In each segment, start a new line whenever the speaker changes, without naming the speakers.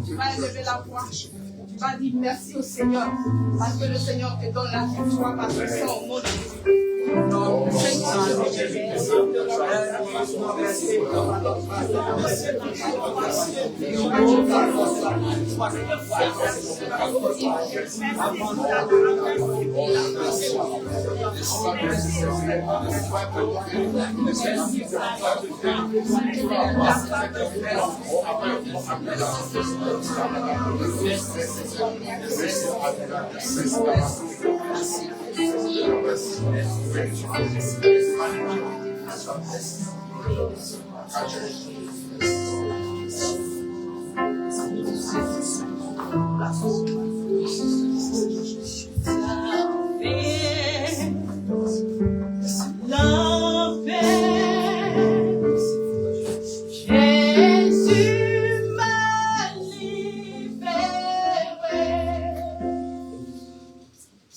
Tu vas élever la voix. Tu vas dire merci au Seigneur. Parce que le Seigneur te donne la victoire par le sang au nom de Jésus.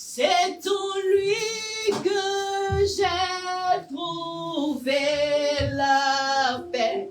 C'est en lui que j'ai trouvé la paix.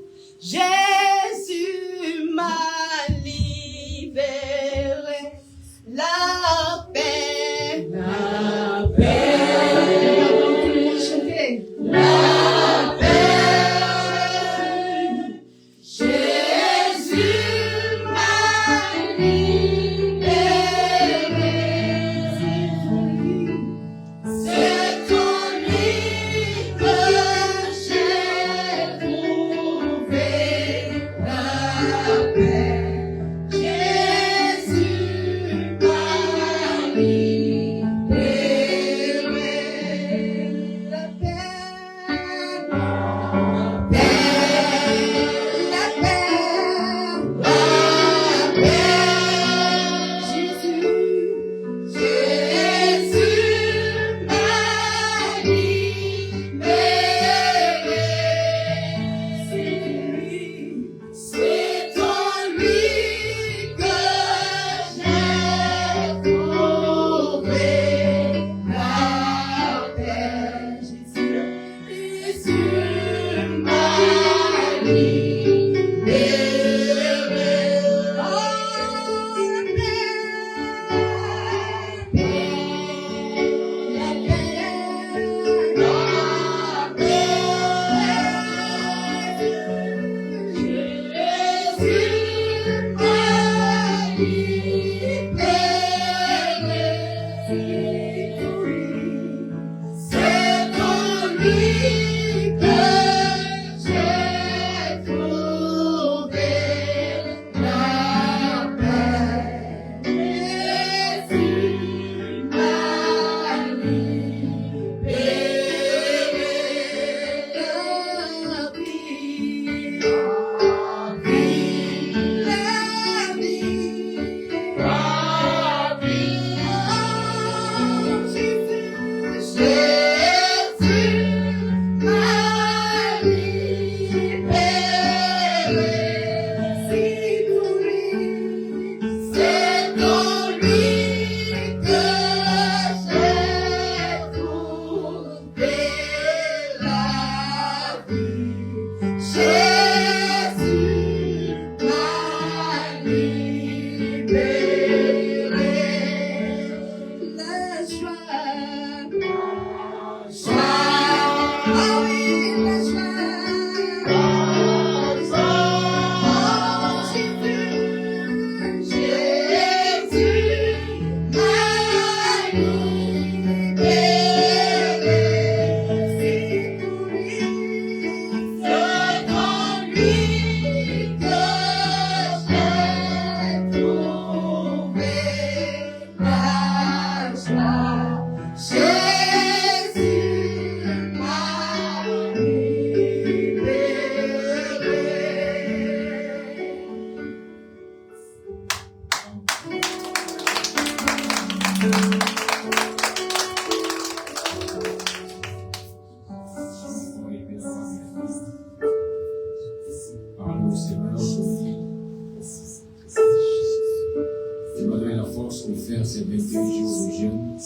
21 jours de jeûne,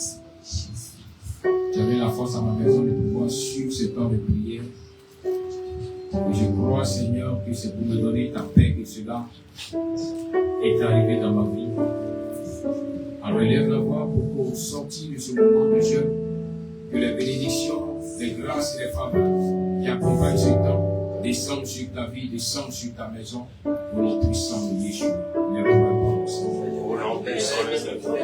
j'avais la force à ma maison de pouvoir suivre ce temps de prière. Et je crois, Seigneur, que c'est pour me donner ta paix que cela est arrivé dans ma vie. Alors élève la voix pour sortir de ce moment de jeûne, que les bénédictions, les grâces et les faveurs qui accompagnent ce temps descendent sur ta vie, descendent sur ta maison, au nom puissant de Yeshua. Lève-toi, Seigneur. Au nom puissant de Yeshua.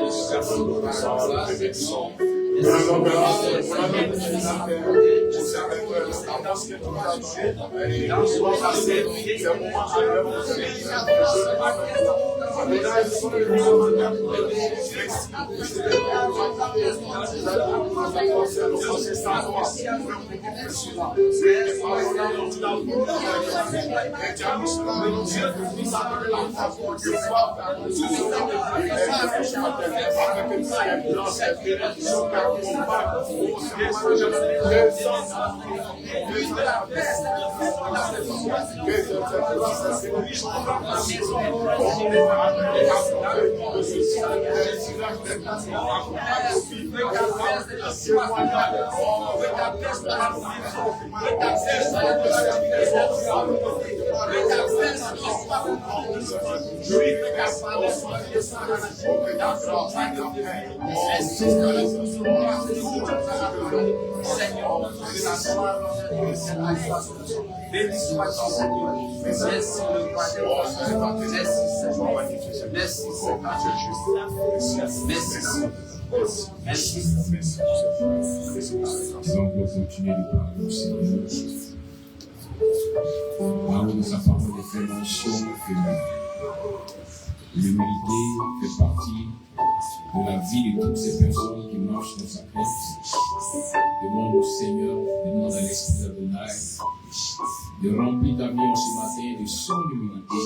Donc, nous continuons de parler au Seigneur. Là où nous avons des préventions que l'humilité fait partie de la vie de toutes ces personnes qui marchent dans sa tête. Demande au Seigneur, demande à l'Esprit d'Adonai de remplir ta vie en ce matin de son humilité.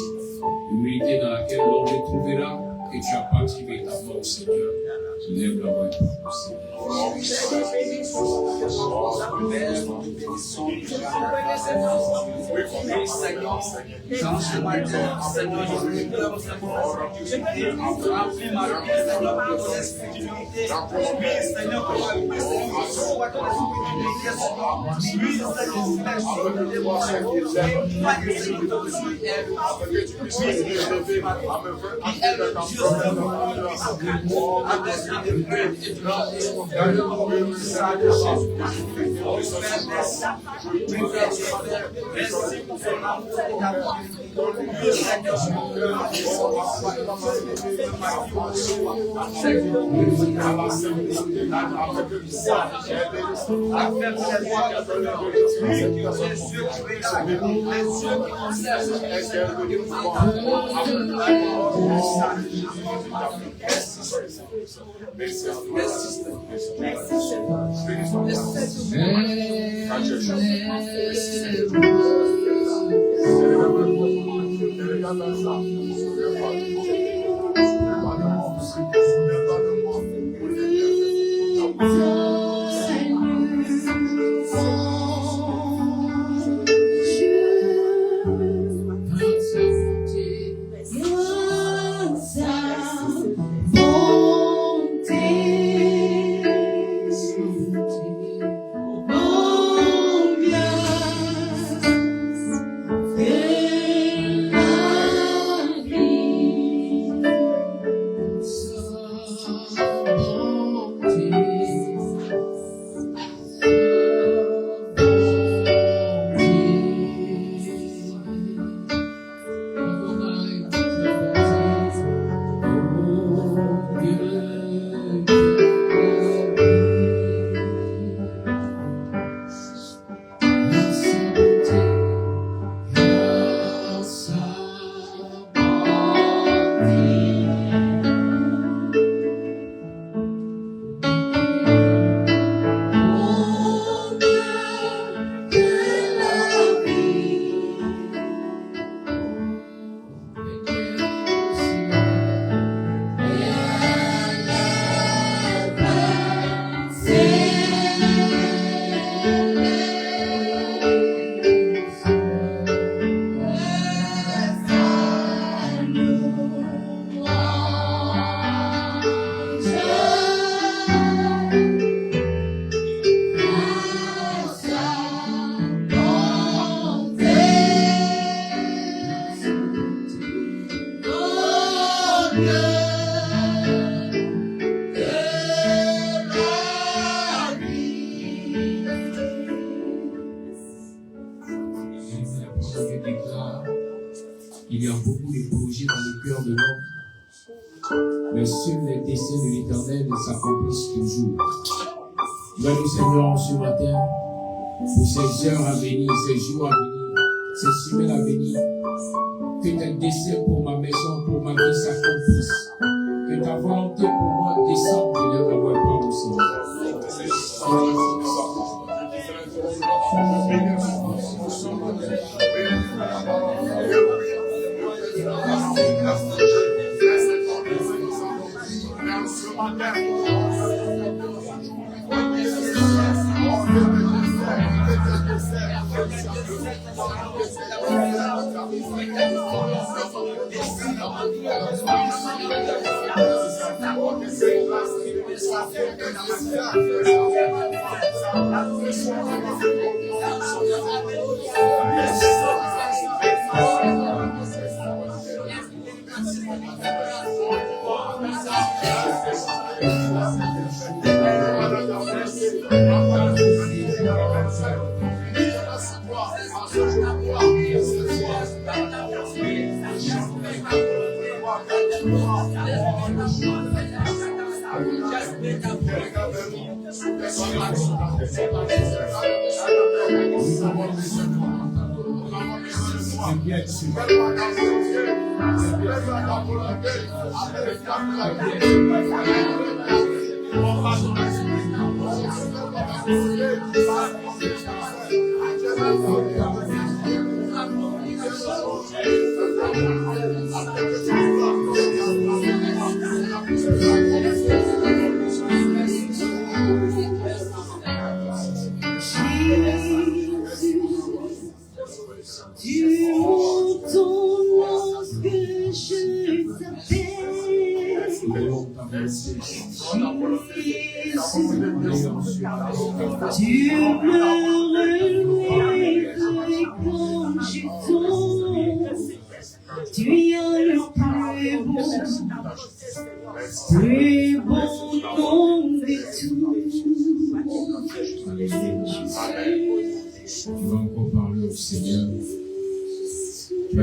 Humilité dans laquelle l'on retrouvera que tu appartiens véritablement au Seigneur. Lève la voix et parle au Seigneur. s'accomplisse toujours. Donne-nous, Seigneur, ce matin, pour ces heures à venir, ces jours à venir, ces semaines à venir, que tes desseins pour ma maison, pour ma vie s'accomplissent. Que ta volonté pour moi descende de lève la voix par au Seigneur.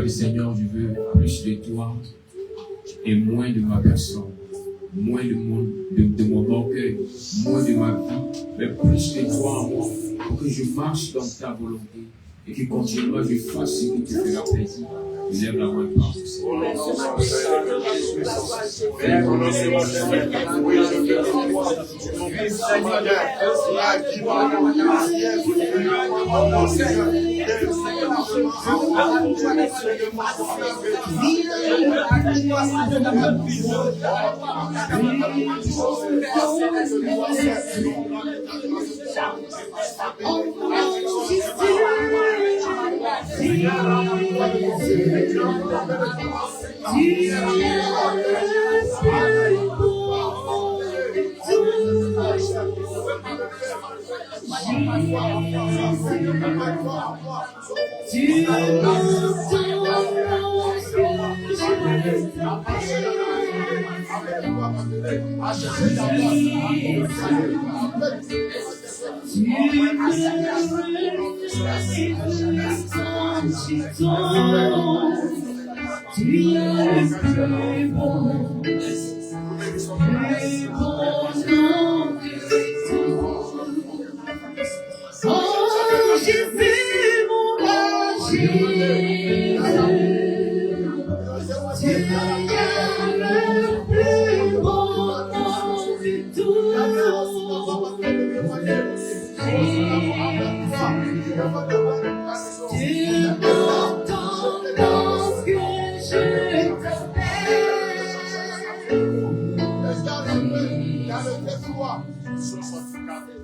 Seigneur, je veux plus de toi et moins de ma personne, moins de mon orgueil, moins de ma vie, mais plus de toi en moi, pour que je marche dans ta volonté et que continuellement je fasse ce qui te fera plaisir. Je lève la main par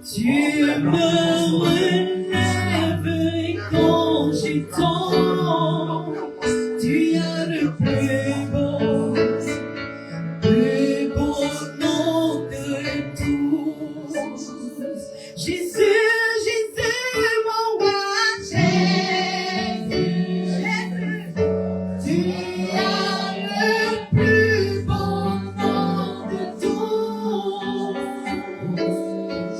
Tu me relèves et quand j'y tombe, tu as le plus beau nom de tous. Jésus, Jésus, mon roi, Jésus, tu as le plus beau nom de tous.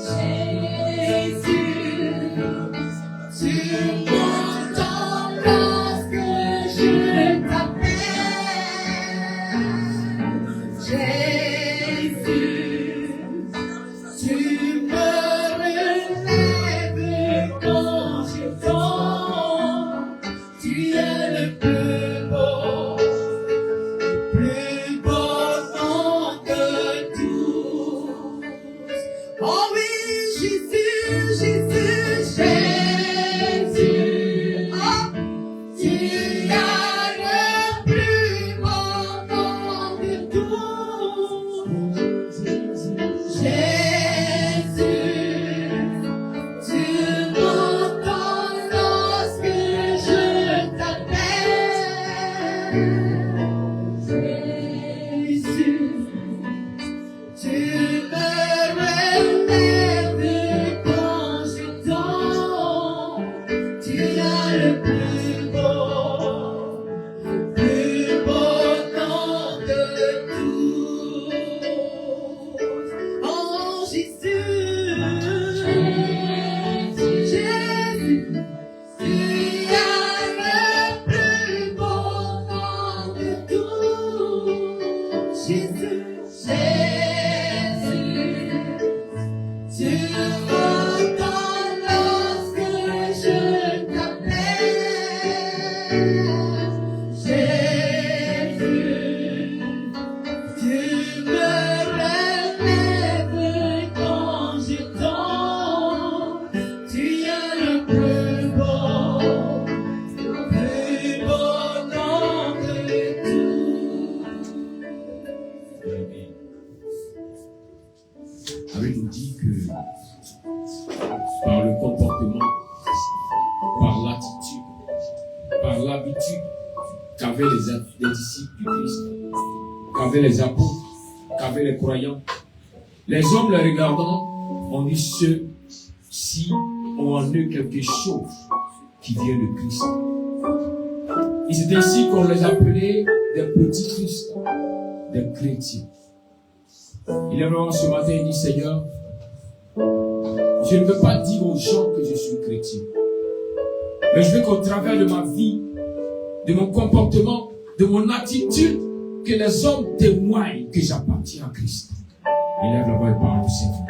Jésus, tu m'entends. Oh oui, Jésus, Jésus, Jésus. Oh, tu as le plus beau nom de tous. Jésus, tu m'entends lorsque je t'appelle. Jésus, tu me relèves quand je tombe. Tu as le plus beau nom de tous. Oh Jésus, Jésus, tu as le plus beau nom de tous. Jésus, Jésus, tu m'entends lorsque je t'appelle. Jésus, tu me relèves quand je tombe. Tu as le plus beau nom de
Avec nous dit que par le comportement, par l'attitude, par l'habitude qu'avaient les disciples du Christ, qu'avaient les apôtres, qu'avaient les croyants, les hommes les regardant ont dit ceux-ci ont en eux quelque chose qui vient de Christ. Et c'est ainsi qu'on les appelait des petits Christ, des chrétiens. Il est vraiment ce matin, il dit Seigneur, je ne veux pas dire aux gens que je suis chrétien, mais je veux qu'au travers de ma vie, de mon comportement, de mon attitude, que les hommes témoignent que j'appartiens à Christ. Il lève la voix et parle au Seigneur.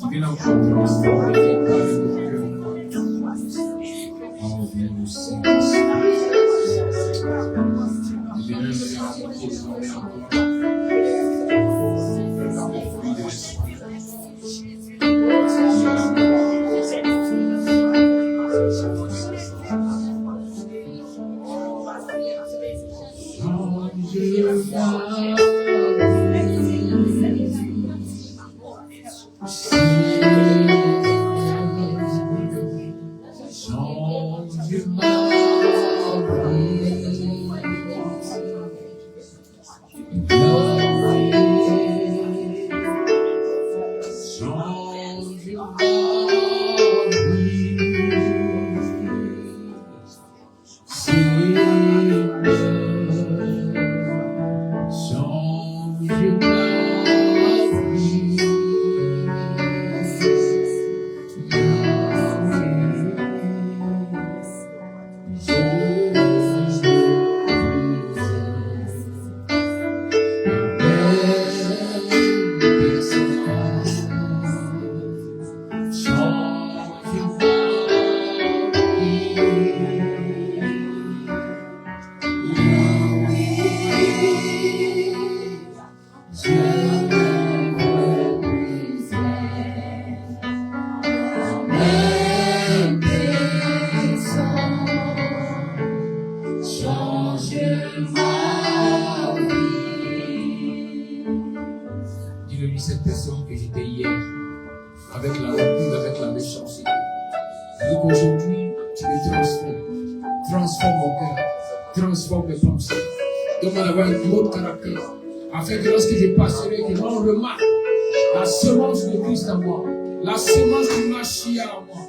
qui viennent encore transformer les cœurs de nos cœurs. Oh, viens nous Seigneur. Nous venons de raconter des hommes encore. Le fruit de l'esprit. Dis-le-lui cette personne que j'étais hier, avec la rancune, avec la méchanceté. Donc aujourd'hui, tu me transformes. Transforme mon cœur. Transforme mes pensées. Donne-moi d'avoir un autre caractère. Afin que lorsque je passerai, que l'on remarque la semence de Christ en moi. La semence du Machia en moi.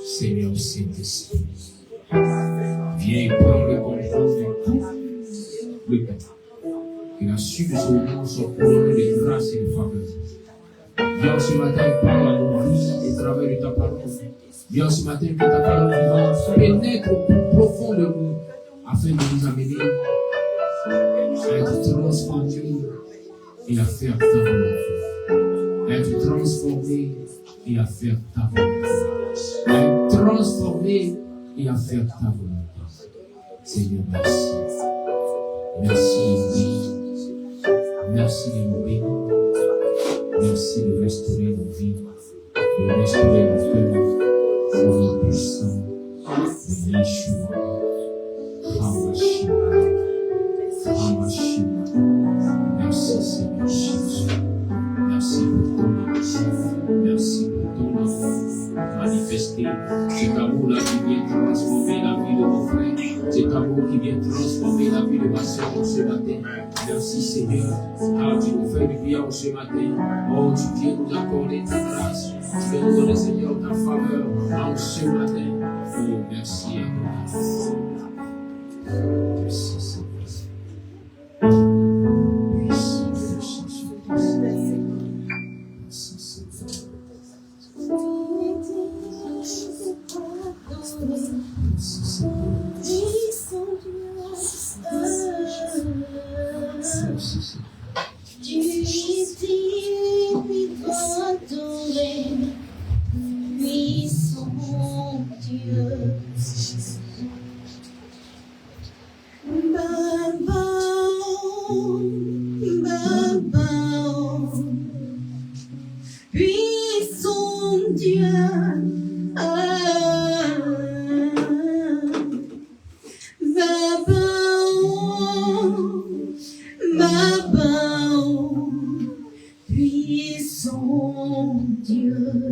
Seigneur Saint-Esprit, viens et prends le contrôle de tout le temps. Que la suite de ce moment soit couronnée de grâce et de faveur. Viens ce matin et parle à nos vies et travaille de ta parole. Viens ce matin que ta parole va pénètre au plus profond de nous afin de nous amener à être transformés et à faire ta volonté. À être transformés et à faire ta volonté. À être transformés et à faire ta volonté. Seigneur, merci. Merci de nous. Merci de nous bénir. Merci de restaurer nos vies, de restaurer nos cœurs, au nom puissant de Yeshua. Hamashima. Merci Seigneur Jésus. Merci pour ton amour. Merci pour ton amour manifesté. Cet amour-là qui vient transformer la vie de mon frère. Cet amour qui vient transformer la vie de ma soeur ce matin. Merci Seigneur. Ah, tu nous fais du bien ce matin. Oh, tu viens nous accorder ta grâce. Tu viens nous donner Seigneur ta faveur en ce matin. Oh, merci à toi. Merci Seigneur.
Dieu. Puissant Dieu.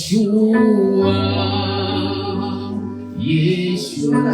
Yeshua, Yeshua.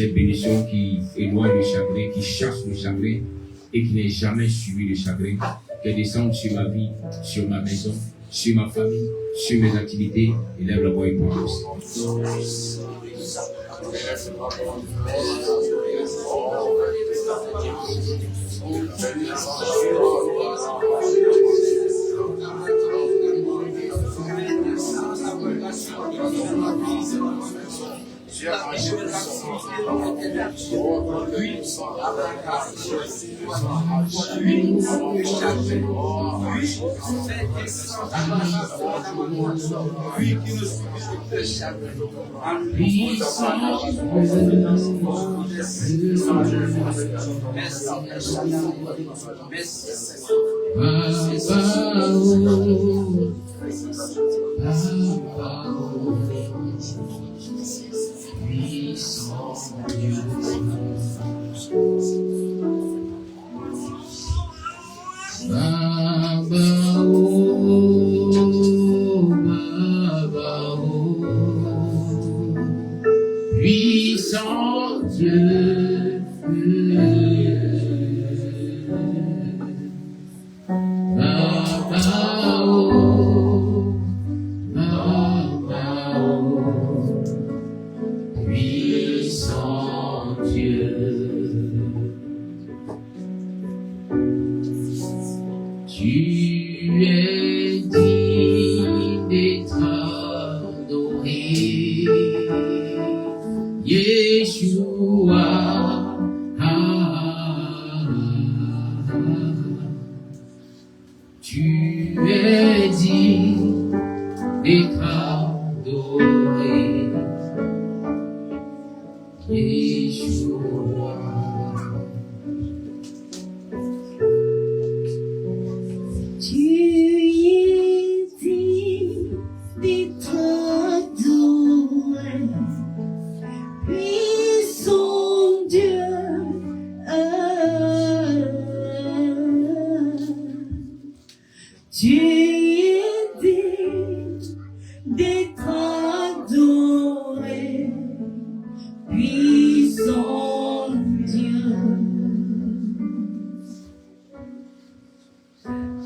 Cette bénédiction qui éloigne le chagrin, qui chasse le chagrin et qui n'est jamais suivi le chagrin, qu'elle descende sur ma vie, sur ma maison, sur ma famille, sur mes activités. Élève la voix et prends
Puissant Dieu, puissant Dieu, tu es digne d'être adoré, Yeshua. Tu es digne d'être adoré, Yeshua. Tu es digne d'être adoré, puissant Dieu. Tu es digne d'être adoré, puissant Dieu.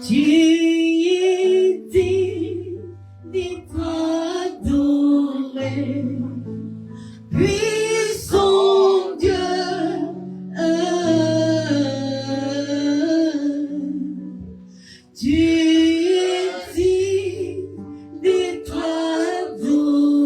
Tu es digne d'être adoré, puissant Dieu. Tu es digne d'être adoré,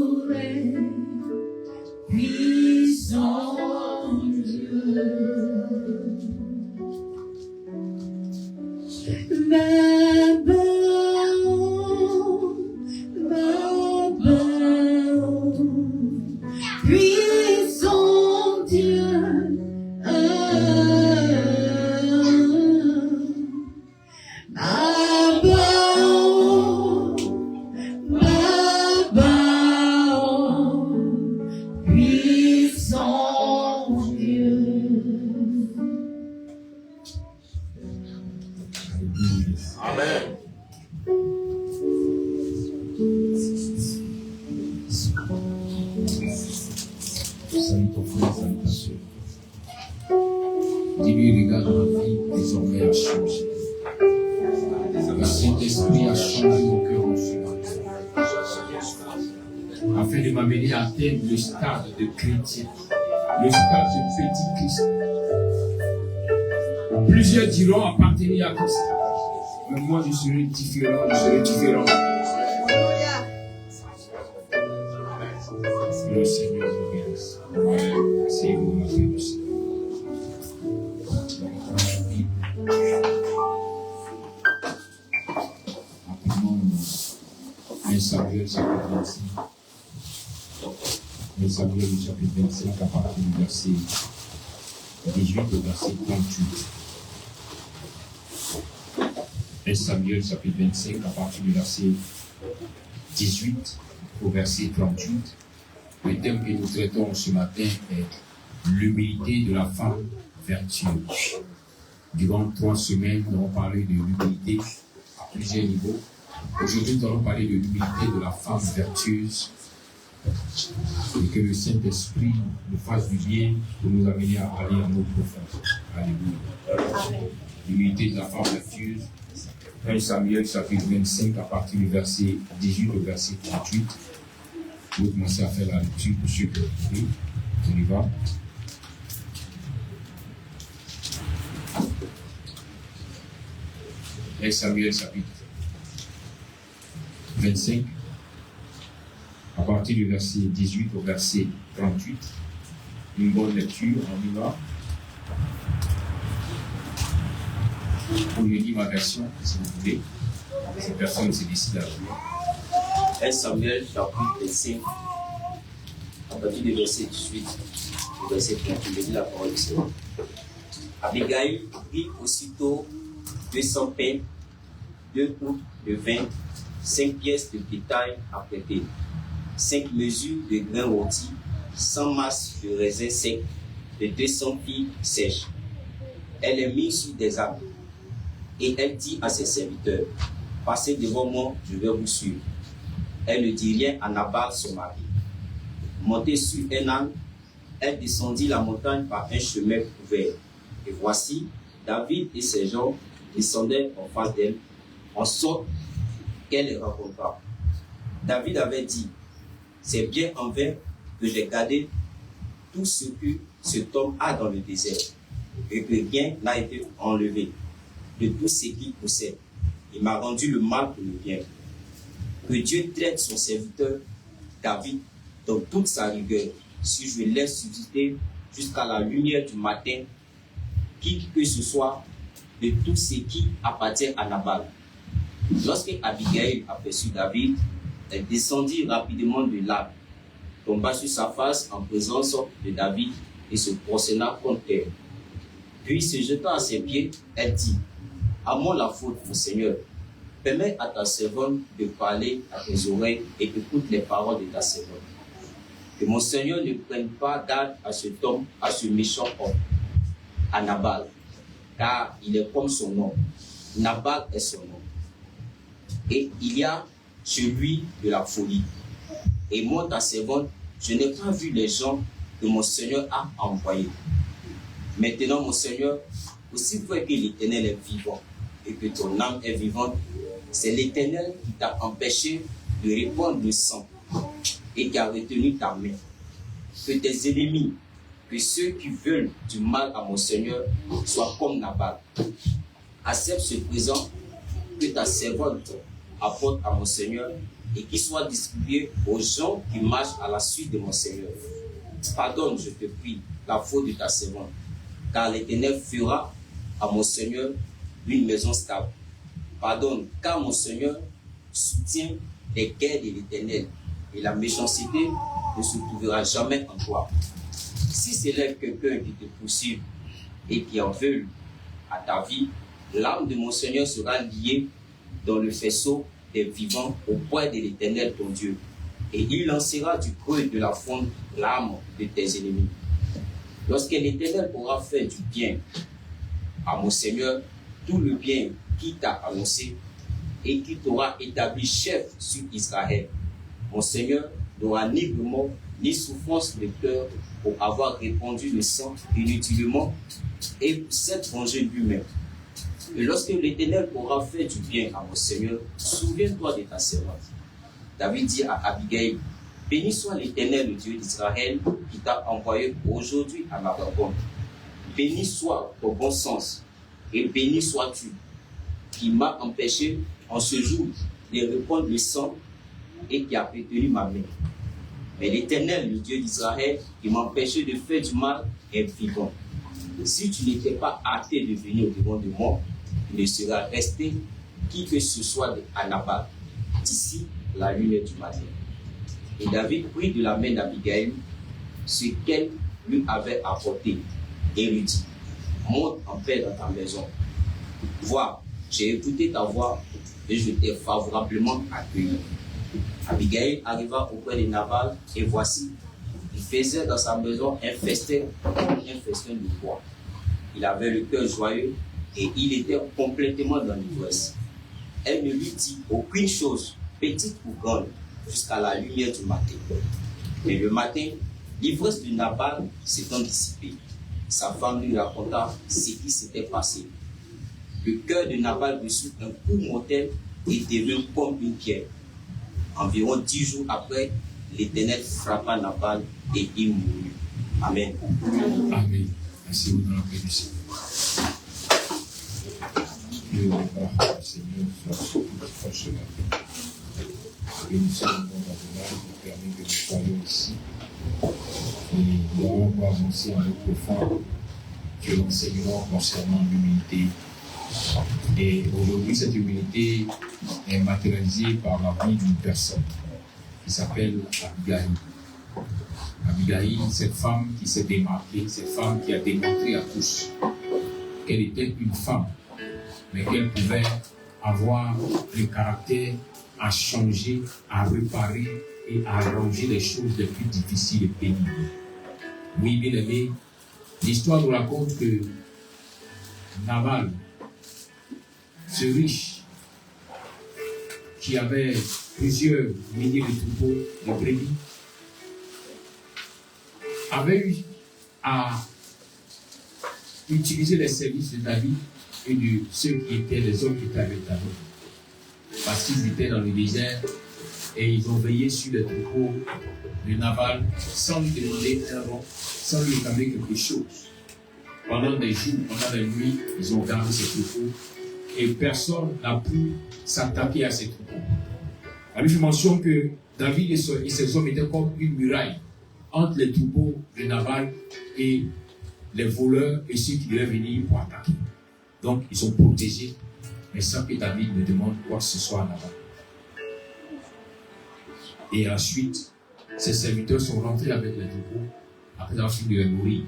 puissant Dieu. Puissant Dieu.
Amen.
Salut ton frère, salut ta soeur. Dis-lui, regarde ma vie, désormais a changé. Le Saint-Esprit a changé mon cœur en ce matin, afin de m'amener à atteindre le stade de chrétien, le stade de petit Christ. Plusieurs diront appartenir à Christ, mais moi je serai différent, je serai différent. Le Seigneur vous bénisse. C'est vous, ma frère du Seigneur. Rapidement, 1 Samuel chapitre 25. 1 Samuel chapitre 25 à partir du verset 18 au verset 38. 1 Samuel chapitre 25 à partir du verset 18 au verset 38. Le thème que nous traitons ce matin est l'humilité de la femme vertueuse. Durant 3 semaines, nous allons parler de l'humilité à plusieurs niveaux. Aujourd'hui, nous allons parler de l'humilité de la femme vertueuse. Et que le Saint-Esprit nous fasse du bien pour nous amener à aller en eau profonde. Alléluia. L'humilité de la femme vertueuse. 1 Samuel chapitre 25 à partir du verset 18 au verset 38. Vous commencez à faire la lecture pour ceux qui veulent. On y va. Et Samuel chapitre 25 partir du verset 18 au verset 38. Une bonne lecture, on y va. Pour lui lire ma version, si vous voulez. Si personne se décide à lire.
1 Samuel chapitre 5, à partir du verset 18 au verset 38, je lis la parole du Seigneur. Abigail prit aussitôt 200 pains, 2 outres de vin, 5 pièces de bétail à prêter, 5 mesures de grains rôtis, 100 masses de raisins secs, de 200 figues sèches. Elle les mit sur des arbres, et elle dit à ses serviteurs, passez devant moi, je vais vous suivre. Elle ne dit rien à Nabal, son mari. Montée sur un âne, elle descendit la montagne par un chemin ouvert. Et voici, David et ses gens descendaient en face d'elle, en sorte qu'elle les rencontra. David avait dit, c'est bien en vain que j'ai gardé tout ce que cet homme a dans le désert, et que rien n'a été enlevé de tout ce qu'il possède. Il m'a rendu le mal pour le bien. Que Dieu traite son serviteur David dans toute sa rigueur, si je laisse subsister jusqu'à la lumière du matin, qui que ce soit de tout ce qui appartient à Nabal. Lorsque Abigail aperçut David, elle descendit rapidement de l'arbre, tomba sur sa face en présence de David et se prosterna contre terre. Puis se jetant à ses pieds, elle dit, à moi la faute, mon Seigneur. Permets à ta servante de parler à tes oreilles et écoute les paroles de ta servante. Que mon Seigneur ne prenne pas garde à cet homme, à ce méchant homme, à Nabal, car il est comme son nom. Nabal est son nom. Et il y a chez lui de la folie. Et moi, ta servante, je n'ai pas vu les gens que mon Seigneur a envoyés. Maintenant, mon Seigneur, aussi vrai que l'Éternel est vivant et que ton âme est vivante, c'est l'Éternel qui t'a empêché de répandre le sang et qui a retenu ta main. Que tes ennemis, que ceux qui veulent du mal à mon Seigneur soient comme Nabal. Accepte ce présent que ta servante apporte à mon Seigneur et qu'il soit distribué aux gens qui marchent à la suite de mon Seigneur. Pardonne, je te prie, la faute de ta servante, car l'Éternel fera à mon Seigneur une maison stable. Pardonne, car mon Seigneur soutient les guerres de l'Éternel et la méchanceté ne se trouvera jamais en toi. Si c'est là quelqu'un qui te poursuit et qui en veut à ta vie, l'âme de mon Seigneur sera liée dans le faisceau des vivants au poids de l'Éternel ton Dieu, et il lancera du creux de la fonte l'âme de tes ennemis. Lorsque l'Éternel aura fait du bien à mon Seigneur, tout le bien qui t'a annoncé et qui t'aura établi chef sur Israël, mon Seigneur n'aura ni remords ni souffrance de cœur pour avoir répandu le sang inutilement et pour s'être vengé lui-même. Et lorsque l'Éternel aura fait du bien à mon Seigneur, souviens-toi de ta servante. David dit à Abigail, béni soit l'Éternel, le Dieu d'Israël, qui t'a envoyé aujourd'hui à ma rencontre. Béni soit ton bon sens, et béni sois-tu, qui m'a empêché en ce jour de répandre le sang et qui a retenu ma main. Mais l'Éternel, le Dieu d'Israël, qui m'empêchait de faire du mal, est vivant. Si tu n'étais pas hâté de venir devant de moi, il ne sera resté qui que ce soit à Nabal, d'ici la lumière du matin. Et David prit de la main d'Abigail ce qu'elle lui avait apporté et lui dit, monte en paix dans ta maison. Vois, j'ai écouté ta voix et je t'ai favorablement accueilli. Abigail arriva auprès de Nabal et voici, il faisait dans sa maison un festin de bois. Il avait le cœur joyeux et il était complètement dans l'ivresse. Elle ne lui dit aucune chose, petite ou grande, jusqu'à la lumière du matin. Mais le matin, l'ivresse de Nabal s'étant dissipée. Sa femme lui raconta ce qui s'était passé. Le cœur de Nabal reçut un coup mortel et devint comme une pierre. Environ 10 jours après, l'Éternel frappa Nabal et il mourut. Amen.
Amen. Merci vous dans la paix du Seigneur. Que la parole du Seigneur soit sur toute ce matin. Bénissons le nom d'Adonai qui permet bien que nous soyons ici. Et nous allons avancer avec le foi que l'enseignement concernant l'humilité. Et aujourd'hui, cette humilité est matérialisée par la vie d'une personne qui s'appelle Abigail. Abigail, cette femme qui s'est démarquée, cette femme qui a démontré à tous qu'elle était une femme, mais qu'elle pouvait avoir le caractère à changer, à réparer et à arranger les choses les plus difficiles et pénibles. Oui, bien aimé, l'histoire nous raconte que Nabal, ce riche qui avait plusieurs milliers de troupeaux de brebis, avait eu à utiliser les services de David et de ceux qui étaient les hommes qui étaient avec David. Parce qu'ils étaient dans le désert et ils ont veillé sur les troupeaux de Nabal sans lui demander un rond, sans lui réclamer quelque chose. Pendant des jours, pendant des nuits, ils ont gardé ces troupeaux et personne n'a pu s'attaquer à ces troupeaux. La Bible mentionne que David et ses hommes étaient comme une muraille entre les troupeaux de Nabal et les voleurs et ceux qui devaient venir pour attaquer. Donc, ils sont protégés, mais sans que David ne demande quoi que ce soit à Nabal. Et ensuite, ses serviteurs sont rentrés avec les troupeaux après avoir fini de les nourrir.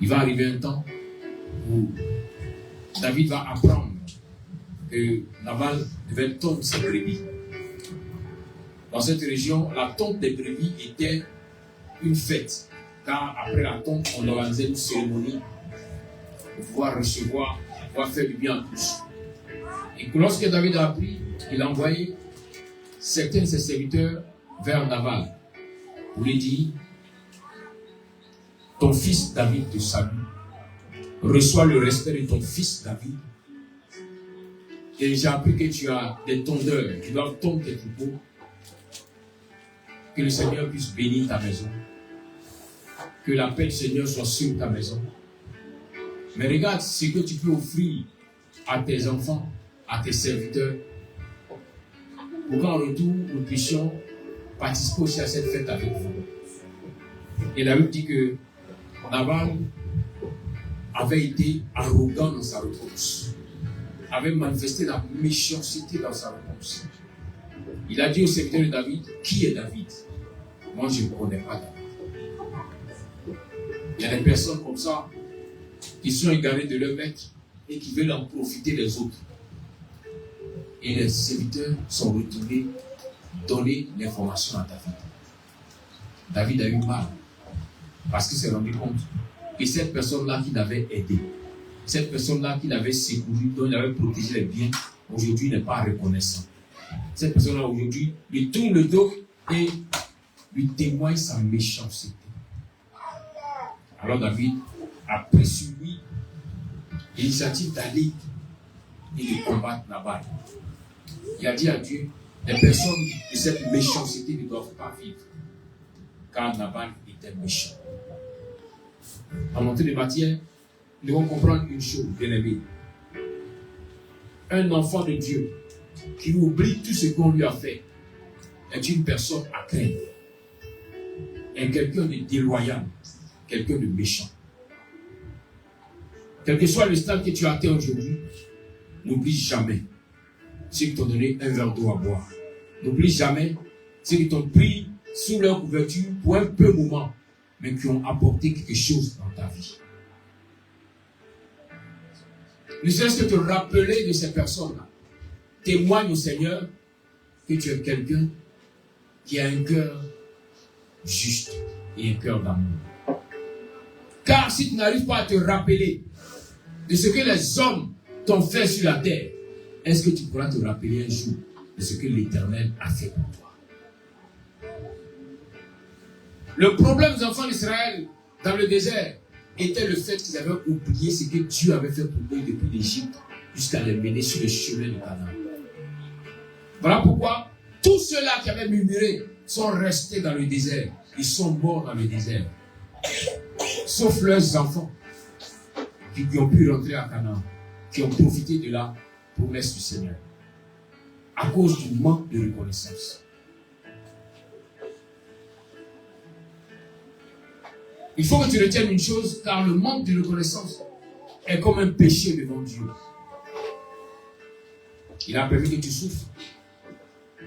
Il va arriver un temps où David va apprendre que Nabal devait tondre ses brebis. Dans cette région, la tonte des brebis était une fête, car après la tonte, on organisait une cérémonie pour pouvoir recevoir, pour pouvoir faire du bien à tous. Et que lorsque David a appris, il a envoyé certains de ses serviteurs vers Nabal pour lui dire: ton fils David te salue, reçois le respect de ton fils David. Et j'ai appris que tu as des tondeurs qui doivent tondre tes troupeaux. Que le Seigneur puisse bénir ta maison. Que la paix du Seigneur soit sur ta maison. Mais regarde ce que tu peux offrir à tes enfants, à tes serviteurs, pour qu'en retour, nous puissions participer aussi à cette fête avec vous. Et la Bible dit que Nabal avait été arrogant dans sa réponse, avait manifesté la méchanceté dans sa réponse. Il a dit au serviteur de David: qui est David? Moi, je ne connais pas David. Il y a des personnes comme ça qui sont égarées de leur maître et qui veulent en profiter des autres. Et les serviteurs sont retournés donner l'information à David. David a eu mal parce qu'il s'est rendu compte que cette personne-là qui l'avait aidé, cette personne-là qui l'avait secouru, dont il avait protégé les biens, aujourd'hui n'est pas reconnaissant. Cette personne-là aujourd'hui lui tourne le dos et lui témoigne sa méchanceté. Alors David a pris sur lui l'initiative d'aller et de combattre Nabal. Il a dit à Dieu: les personnes de cette méchanceté ne doivent pas vivre, car Nabal était méchant. En montée de matière, nous devons comprendre une chose, bien aimé. Un enfant de Dieu qui oublie tout ce qu'on lui a fait est une personne à craindre. Est quelqu'un de déloyal, quelqu'un de méchant. Quel que soit le stade que tu as atteint aujourd'hui, n'oublie jamais ceux qui t'ont donné un verre d'eau à boire. N'oublie jamais ceux qui t'ont pris sous leur couverture pour un peu moment, mais qui ont apporté quelque chose dans ta vie. Ne serait-ce que te rappeler de ces personnes-là. Témoigne au Seigneur que tu es quelqu'un qui a un cœur juste et un cœur d'amour. Car si tu n'arrives pas à te rappeler de ce que les hommes t'ont fait sur la terre, est-ce que tu pourras te rappeler un jour de ce que l'Éternel a fait pour toi? Le problème des enfants d'Israël dans le désert était le fait qu'ils avaient oublié ce que Dieu avait fait pour eux depuis l'Égypte jusqu'à les mener sur le chemin de Canaan. Voilà pourquoi tous ceux-là qui avaient murmuré sont restés dans le désert. Ils sont morts dans le désert. Sauf leurs enfants qui ont pu rentrer à Canaan, qui ont profité de la promesse du Seigneur à cause du manque de reconnaissance.
Il faut que tu retiennes une chose, car le manque de reconnaissance est comme un péché devant Dieu. Il a permis que tu souffres.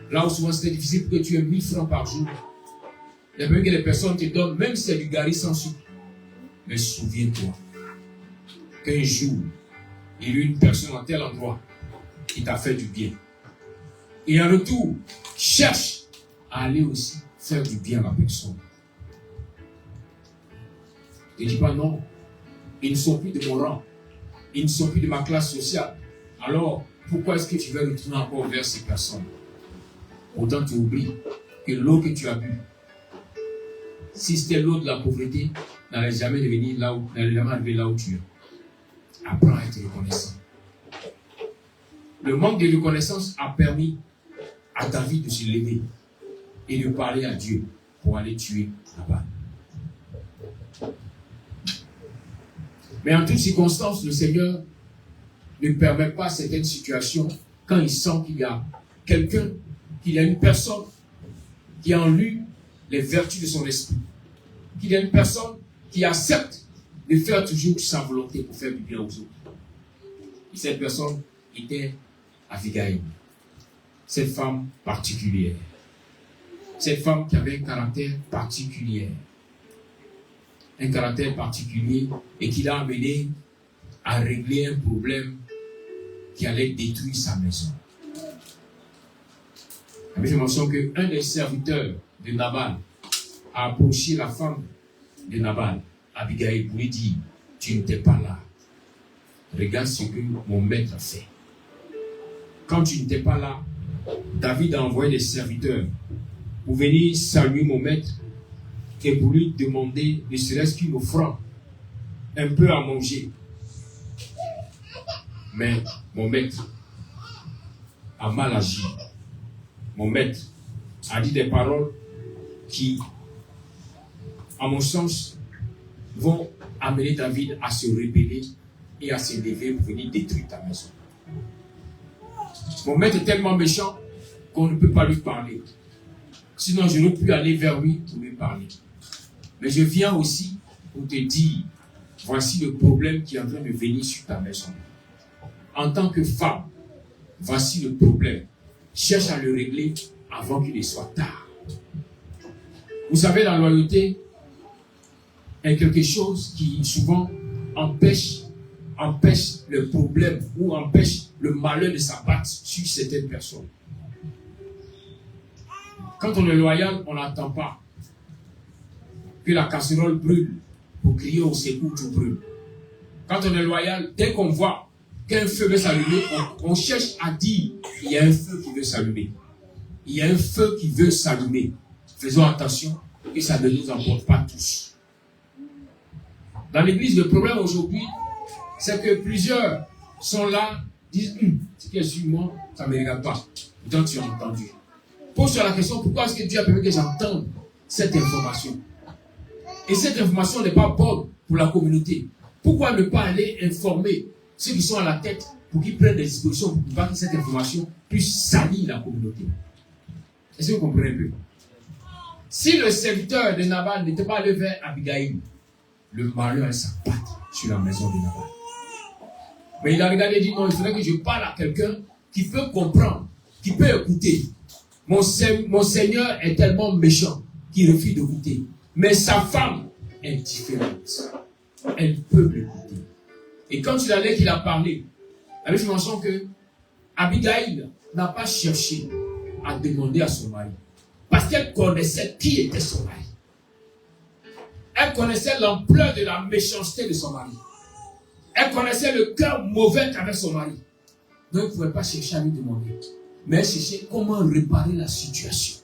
Là où souvent c'était difficile pour que tu aies 1000 francs par jour. Il a permis que les personnes te donnent, même si c'est du gari sans sucre. Mais souviens-toi qu'un jour, il y a eu une personne à tel endroit qui t'a fait du bien. Et en retour, cherche à aller aussi faire du bien à la personne. Ne dis pas non. Ils ne sont plus de mon rang. Ils ne sont plus de ma classe sociale. Alors, pourquoi est-ce que tu veux retourner encore vers ces personnes? Autant tu oublies que l'eau que tu as bu, si c'était l'eau de la pauvreté, n'allait jamais arriver là où tu es. Apprends à être reconnaissant. Le manque de reconnaissance a permis à David de se lever et de parler à Dieu pour aller tuer Nabal. Mais en toutes circonstances, le Seigneur ne permet pas certaines situations quand il sent qu'il y a quelqu'un, qu'il y a une personne qui a en lui les vertus de son esprit, qu'il y a une personne qui accepte de faire toujours sa volonté pour faire du bien aux autres. Et cette personne était Abigail, cette femme particulière, cette femme qui avait un caractère particulier et qui l'a amené à régler un problème qui allait détruire sa maison. Je mentionne qu'un des serviteurs de Nabal a approché la femme de Nabal, Abigail, pour lui dire: tu n'étais pas là. Regarde ce que mon maître a fait. Quand tu n'étais pas là, David a envoyé des serviteurs pour venir saluer mon maître et pour lui demander ne serait-ce qu'une offrande, un peu à manger. Mais mon maître a mal agi. Mon maître a dit des paroles qui, à mon sens, vont amener David à se rebeller et à se lever pour venir détruire ta maison. Mon maître est tellement méchant qu'on ne peut pas lui parler. Sinon, je n'aurais pu aller vers lui pour lui parler. Mais je viens aussi pour te dire, voici le problème qui est en train de venir sur ta maison. En tant que femme, voici le problème. Cherche à le régler avant qu'il ne soit tard. Vous savez, la loyauté est quelque chose qui souvent empêche le problème ou empêche le malheur de s'abattre sur certaines personnes. Quand on est loyal, on n'attend pas que la casserole brûle pour crier au secours, tout brûle. Quand on est loyal, dès qu'on voit qu'un feu veut s'allumer, on cherche à dire: il y a un feu qui veut s'allumer. Il y a un feu qui veut s'allumer. Faisons attention que ça ne nous emporte pas tous. Dans l'église, le problème aujourd'hui, c'est que plusieurs sont là, disent: ce qui est sur moi, ça ne me regarde pas. Pourtant, tu as entendu. Pose-toi la question: pourquoi est-ce que Dieu a permis que j'entende cette information? Et cette information n'est pas bonne pour la communauté. Pourquoi ne pas aller informer ceux qui sont à la tête pour qu'ils prennent des dispositions pour pas que cette information puisse salir la communauté? Est-ce que vous comprenez un peu? Si le serviteur de Nabal n'était pas allé vers Abigail, le malheur allait s'abattre sur la maison de Nabal. Mais il a regardé et dit: non, il faudrait que je parle à quelqu'un qui peut comprendre, qui peut écouter. Mon Seigneur est tellement méchant qu'il refuse d'écouter. Mais sa femme est différente. Elle peut l'écouter. Et quand il allait qu'il a parlé, avec une mention que Abigail n'a pas cherché à demander à son mari. Parce qu'elle connaissait qui était son mari. Elle connaissait l'ampleur de la méchanceté de son mari. Elle connaissait le cœur mauvais qu'avait son mari. Donc elle ne pouvait pas chercher à lui demander. Mais elle cherchait comment réparer la situation.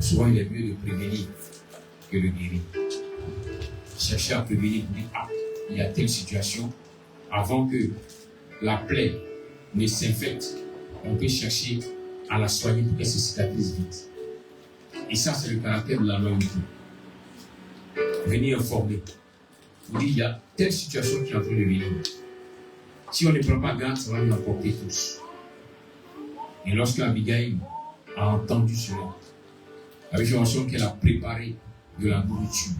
Souvent, il est mieux de prévenir que de guérir. Chercher à prévenir pour dire: ah, il y a telle situation. Avant que la plaie ne s'infecte, on peut chercher à la soigner pour qu'elle se cicatrise vite. Et ça, c'est le caractère de la loyauté. Venir informer. Vous dire: il y a telle situation qui est en train de venir.
Si on ne prend pas garde, ça va nous emporter tous. Et lorsque Abigail a entendu cela, la Bible mentionne qu'elle a préparé de la nourriture.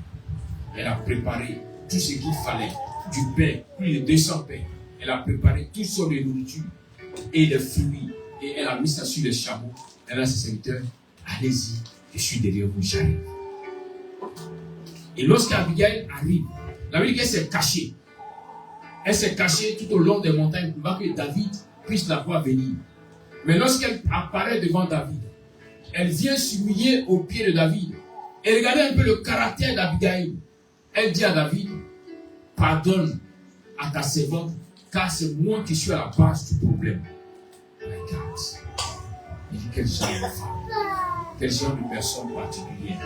Elle a préparé tout ce qu'il fallait, du pain, plus de 200 pains. Elle a préparé toutes sortes de nourriture et des fruits. Et elle a mis ça sur les chameaux. Elle a ses serviteurs, allez-y, je suis derrière vous, j'arrive. Et lorsqu'Abigail arrive, la Bible dit qu'elle s'est cachée. Elle s'est cachée tout au long des montagnes pour pas que David puisse la voir venir. Mais lorsqu'elle apparaît devant David, elle vient s'humilier aux pieds de David. Et regardez un peu le caractère d'Abigail. Elle dit à David, pardonne à ta servante, car c'est moi qui suis à la base du problème. Regarde. Il dit quel genre de femme, quel genre de personne particulière.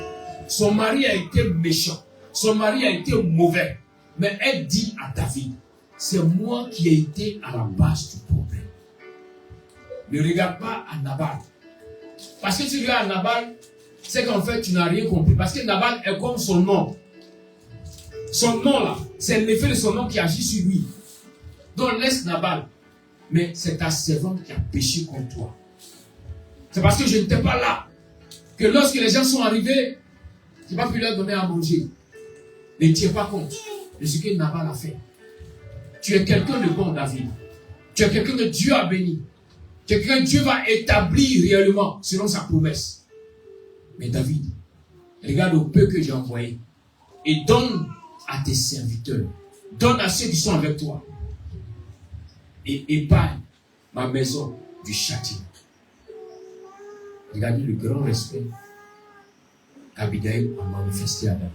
Son mari a été méchant, son mari a été mauvais. Mais elle dit à David, c'est moi qui ai été à la base du problème. Ne regarde pas à Nabal. Parce que tu regardes à Nabal, c'est qu'en fait tu n'as rien compris. Parce que Nabal est comme son nom. Son nom là, c'est l'effet de son nom qui agit sur lui. Donc laisse Nabal. Mais c'est ta servante qui a péché contre toi. C'est parce que je n'étais pas là que lorsque les gens sont arrivés, je n'ai pas pu leur donner à manger. Ne tiens pas compte de ce que Nabal a fait. Tu es quelqu'un de bon, David. Tu es quelqu'un que Dieu a béni. Tu es quelqu'un que Dieu va établir réellement selon sa promesse. Mais David, regarde au peu que j'ai envoyé et donne à tes serviteurs, donne à ceux qui sont avec toi et épargne ma maison du châtiment. Il a dit le grand respect qu'Abigail a manifesté à David.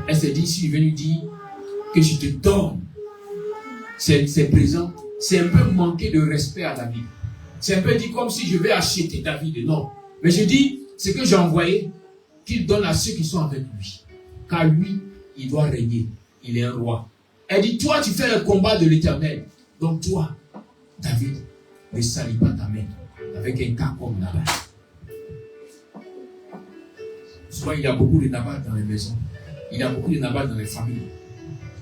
Elle s'est dit, si je vais lui dire que je te donne ces présents, c'est un peu manquer de respect à David. C'est un peu dit comme si je vais acheter David. Non. Mais je dis, ce que j'ai envoyé, qu'il donne à ceux qui sont avec lui. Car lui, il doit régner. Il est un roi. Elle dit, toi, tu fais le combat de l'Éternel. Donc toi, David, ne salis pas ta main avec un cas comme Nabal. Souvent, il y a beaucoup de Nabal dans les maisons. Il y a beaucoup de Nabal dans les familles.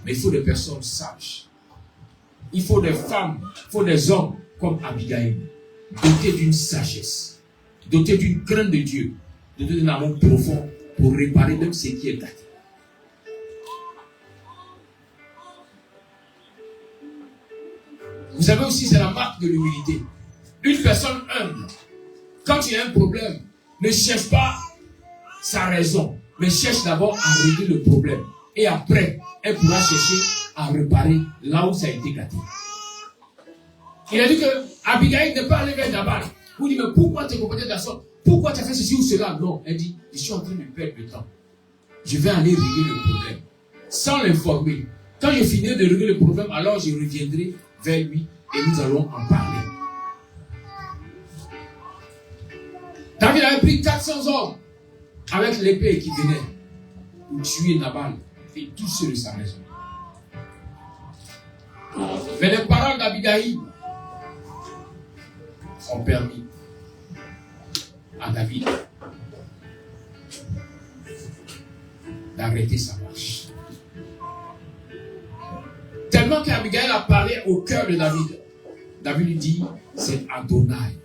Mais il faut des personnes sages. Il faut des femmes, il faut des hommes comme Abigail, dotés d'une sagesse, dotés d'une crainte de Dieu, dotés d'un amour profond pour réparer même ce qui est gâté. Vous savez aussi, c'est la marque de l'humilité. Une personne humble, quand il y a un problème, ne cherche pas sa raison, mais cherche d'abord à régler le problème. Et après, elle pourra chercher à réparer là où ça a été gâté. Il a dit que Abigail n'est pas allée vers Nabal. Vous dites, mais pourquoi tu es comporté de la sorte? Pourquoi tu as fait ceci ou cela? Non, elle dit, je suis en train de perdre le temps. Je vais aller régler le problème. Sans l'informer. Quand je finirai de régler le problème, alors je reviendrai vers lui et nous allons en parler. David avait pris 400 hommes avec l'épée qui venait pour tuer Nabal et tous ceux de sa maison. Mais les paroles d'Abigail ont permis à David d'arrêter sa marche. Tellement qu'Abigail a parlé au cœur de David. David lui dit, c'est Adonai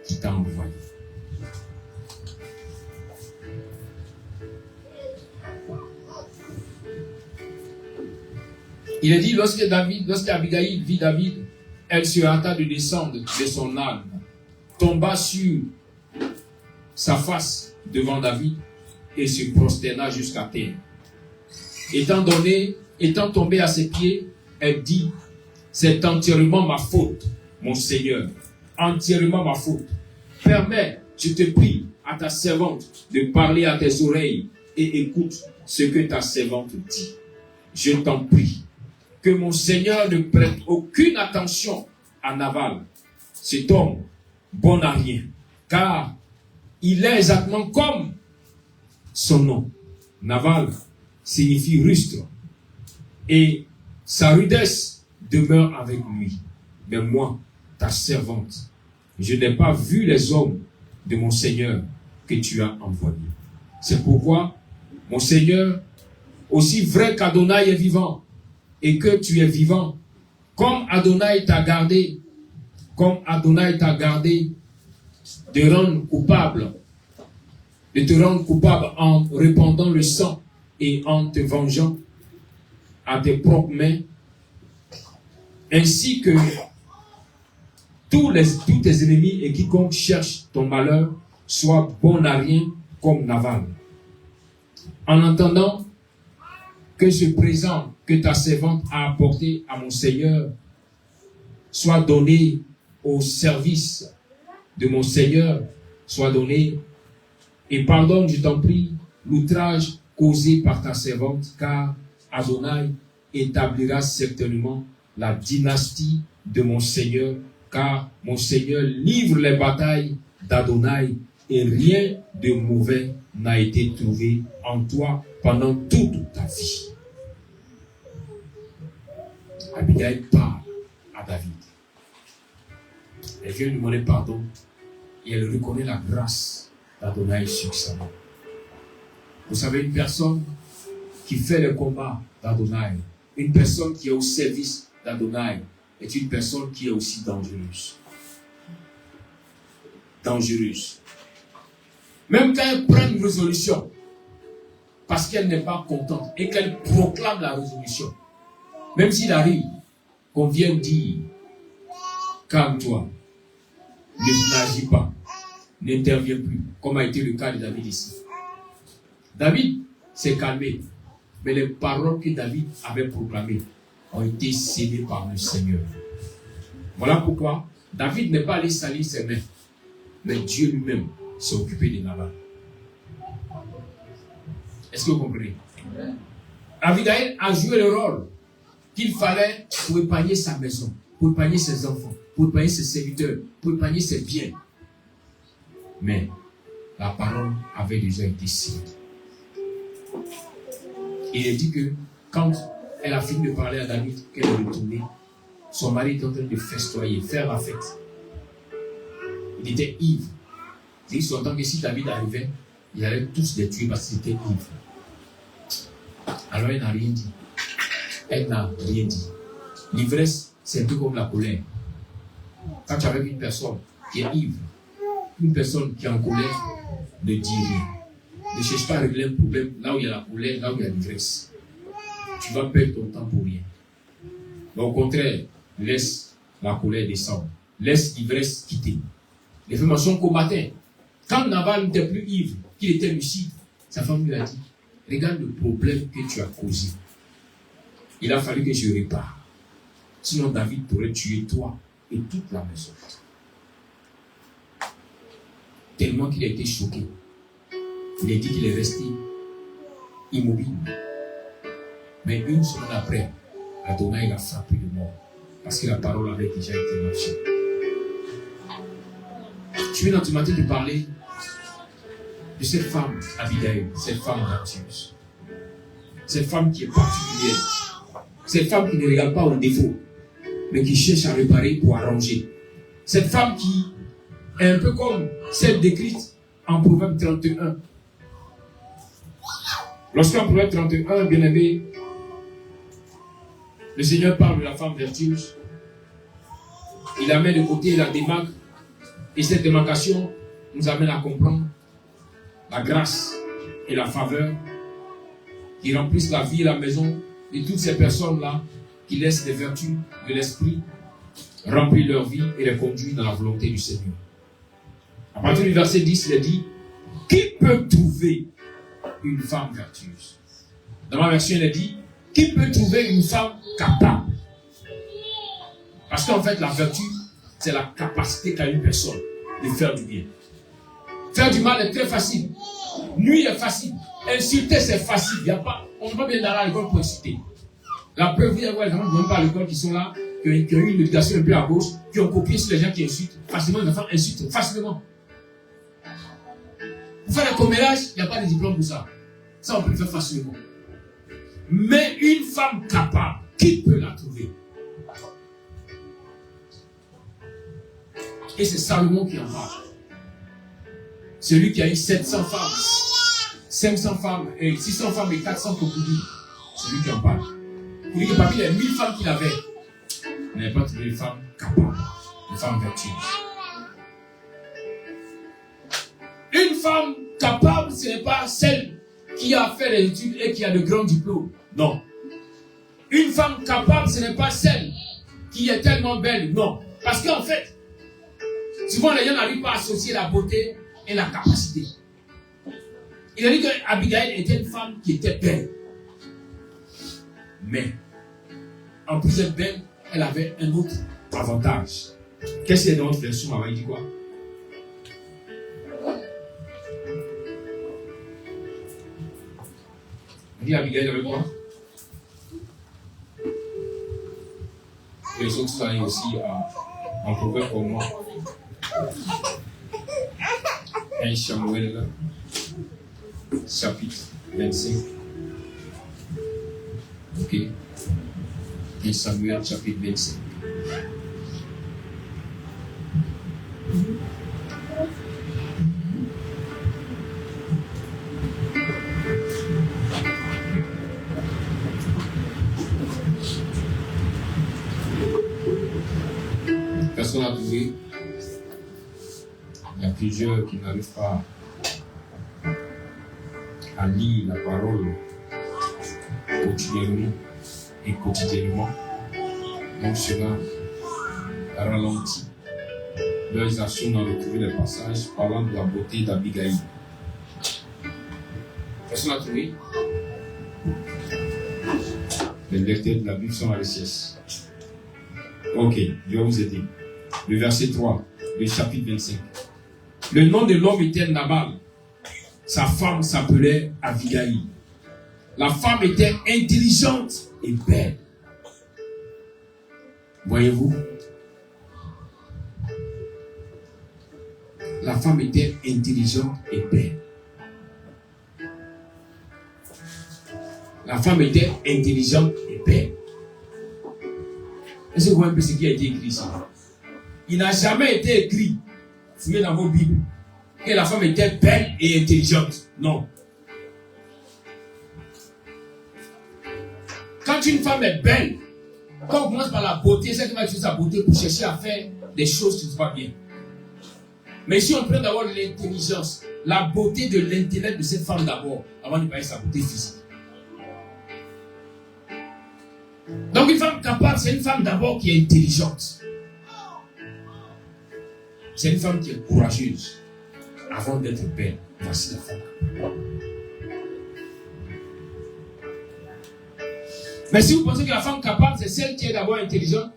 qui t'a envoyé. Il est dit, lorsqu'Abigail vit David, elle se hâta de descendre de son âne, tomba sur sa face devant David et se prosterna jusqu'à terre. Étant tombée à ses pieds, elle dit, c'est entièrement ma faute, mon Seigneur, entièrement ma faute. Permets, je te prie, à ta servante de parler à tes oreilles et écoute ce que ta servante dit. Je t'en prie. Que mon Seigneur ne prête aucune attention à Nabal, cet homme bon à rien, car il est exactement comme son nom. Nabal signifie rustre, et sa rudesse demeure avec lui. Mais moi, ta servante, je n'ai pas vu les hommes de mon Seigneur que tu as envoyés. C'est pourquoi, mon Seigneur, aussi vrai qu'Adonai est vivant, et que tu es vivant, comme Adonai t'a gardé de te rendre coupable en répandant le sang et en te vengeant à tes propres mains, ainsi que tous tes ennemis et quiconque cherche ton malheur soit bon à rien comme Naval. En entendant que ce présent que ta servante a apporté à mon Seigneur soit donné au service de mon Seigneur, soit donné, et pardonne, je t'en prie, l'outrage causé par ta servante, car Adonai établira certainement la dynastie de mon Seigneur, car mon Seigneur livre les batailles d'Adonai, et rien de mauvais n'a été trouvé en toi pendant toute ta vie. Abigail parle à David. Elle vient lui demander pardon et elle reconnaît la grâce d'Adonai sur sa main. Vous savez, une personne qui fait le combat d'Adonai, une personne qui est au service d'Adonai, est une personne qui est aussi dangereuse. Dangereuse. Même quand elle prend une résolution, parce qu'elle n'est pas contente et qu'elle proclame la résolution, même s'il arrive qu'on vienne dire, calme-toi, n'agis pas, n'interviens plus, comme a été le cas de David ici. David s'est calmé, mais les paroles que David avait proclamées ont été scellées par le Seigneur. Voilà pourquoi David n'est pas allé salir ses mains, mais Dieu lui-même s'est occupé de Nabal. Est-ce que vous comprenez? Abigail a joué le rôle qu'il fallait pour épargner sa maison, pour épargner ses enfants, pour épargner ses serviteurs, pour épargner ses biens. Mais la parole avait déjà été signée. Il est dit que quand elle a fini de parler à David, qu'elle est retournée, son mari était en train de festoyer, faire la fête. Il était ivre. Il s'entend que si David arrivait, il allait tous les tuer parce qu'il était ivre. Alors elle n'a rien dit. Elle n'a rien dit. L'ivresse, c'est un peu comme la colère. Quand tu es avec une personne qui est ivre, une personne qui est en colère, ne dis rien. Ne cherche pas à régler un problème là où il y a la colère, là où il y a l'ivresse. Tu vas perdre ton temps pour rien. Mais au contraire, laisse la colère descendre. Laisse l'ivresse quitter. Les femmes sont combattants. Quand Nabal n'était plus ivre, qu'il était lucide, sa femme lui a dit, regarde le problème que tu as causé. Il a fallu que je répare. Sinon David t'aurait tué toi et toute la maison. Tellement qu'il a été choqué. Il a dit qu'il est resté immobile. Mais une semaine après, Adonai l'a frappé de mort. Parce que la parole avait déjà été marchée. Je viens dans ce matin de parler de cette femme, Abigail, cette femme vertueuse. Cette femme qui est particulière. Cette femme qui ne regarde pas au défaut, mais qui cherche à réparer pour arranger. Cette femme qui est un peu comme celle décrite en Proverbe 31. Lorsqu'en Proverbe 31, bien aimé, le Seigneur parle de la femme vertueuse. Il la met de côté, il la démarque. Et cette démarcation nous amène à comprendre la grâce et la faveur qui remplissent la vie et la maison de toutes ces personnes-là qui laissent les vertus de l'esprit remplir leur vie et les conduire dans la volonté du Seigneur. À partir du verset 10, il est dit, qui peut trouver une femme vertueuse? Dans ma version, il est dit, qui peut trouver une femme capable? Parce qu'en fait, la vertu, c'est la capacité qu'a une personne de faire du bien. Faire du mal est très facile. Nuire est facile. Insulter, c'est facile. On ne va pas bien d'aller à l'école pour insulter. La preuve, il y a des gens qui ne vont pas à l'école qui sont là, qui ont eu une éducation un peu à gauche, qui ont copié sur les gens qui insultent. Facilement, les enfants insultent facilement. Pour faire un commérage, il n'y a pas de diplôme pour ça. Ça, on peut le faire facilement. Mais une femme capable, qui peut la trouver? Et c'est Salomon qui en parle. Celui qui a eu 700 femmes, 500 femmes, et 600 femmes et 400 concubines. C'est lui qui en parle. Vous dites que parmi les 1000 femmes qu'il avait,
Vous n'avez pas trouvé une femme capable, une femme vertueuse. Une femme capable, ce n'est pas celle qui a fait les études et qui a de grands diplômes. Non. Une femme capable, ce n'est pas celle qui est tellement belle. Non. Parce qu'en fait, souvent les gens n'arrivent pas à associer la beauté et la capacité. Il a dit qu'Abigail était une femme qui était belle. Mais, en plus d'être belle, elle avait un autre avantage. Qu'est-ce qu'il y a dans notre version? Maman, il dit quoi? On dit Abigail avait quoi? Les autres travaillent aussi en proverbe pour moi. 1 Samuel, chapitre 25. Ok. 1 Samuel, chapitre 25. Personne n'a trouvé. Il y a plusieurs qui n'arrivent pas à lire la parole quotidiennement. Donc cela ralentit leurs actions dans retrouver les passages parlant de la beauté d'Abigail. Personne n'a trouvé. Les lecteurs de la Bible sont à la sieste. Ok, je vais vous aider. Le verset 3, le chapitre 25. Le nom de l'homme était Nabal. Sa femme s'appelait Abigail. La femme était intelligente et belle. Voyez-vous? La femme était intelligente et belle. La femme était intelligente et belle. Est-ce que vous voyez un peu ce qui a été écrit ici? Il n'a jamais été écrit, fouillez dans vos Bibles, que la femme était belle et intelligente. Non. Quand une femme est belle, quand on commence par la beauté, c'est qu'elle va utiliser sa beauté pour chercher à faire des choses qui ne sont pas bien. Mais si on prend d'abord l'intelligence, la beauté de l'intellect de cette femme d'abord, avant de parler de sa beauté physique. Donc une femme capable, c'est une femme d'abord qui est intelligente. C'est une femme qui est courageuse. Avant d'être belle, voici la femme. Mais si vous pensez que la femme capable, c'est celle qui est d'abord intelligente,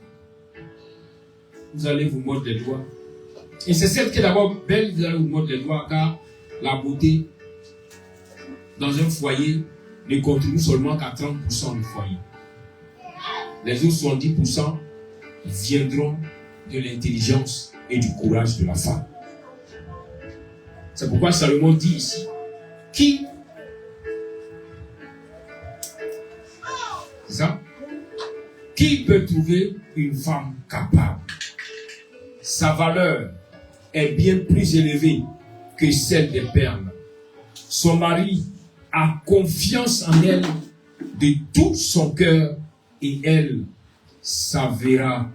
vous allez vous mordre les doigts. Et c'est celle qui est d'abord belle, vous allez vous mordre les doigts, car la beauté dans un foyer ne contribue seulement qu'à 30% du foyer. Les autres 70% viendront de l'intelligence et du courage de la femme. C'est pourquoi Salomon dit ici, c'est ça? Qui peut trouver une femme capable? Sa valeur est bien plus élevée que celle des perles. Son mari a confiance en elle de tout son cœur et elle s'avérera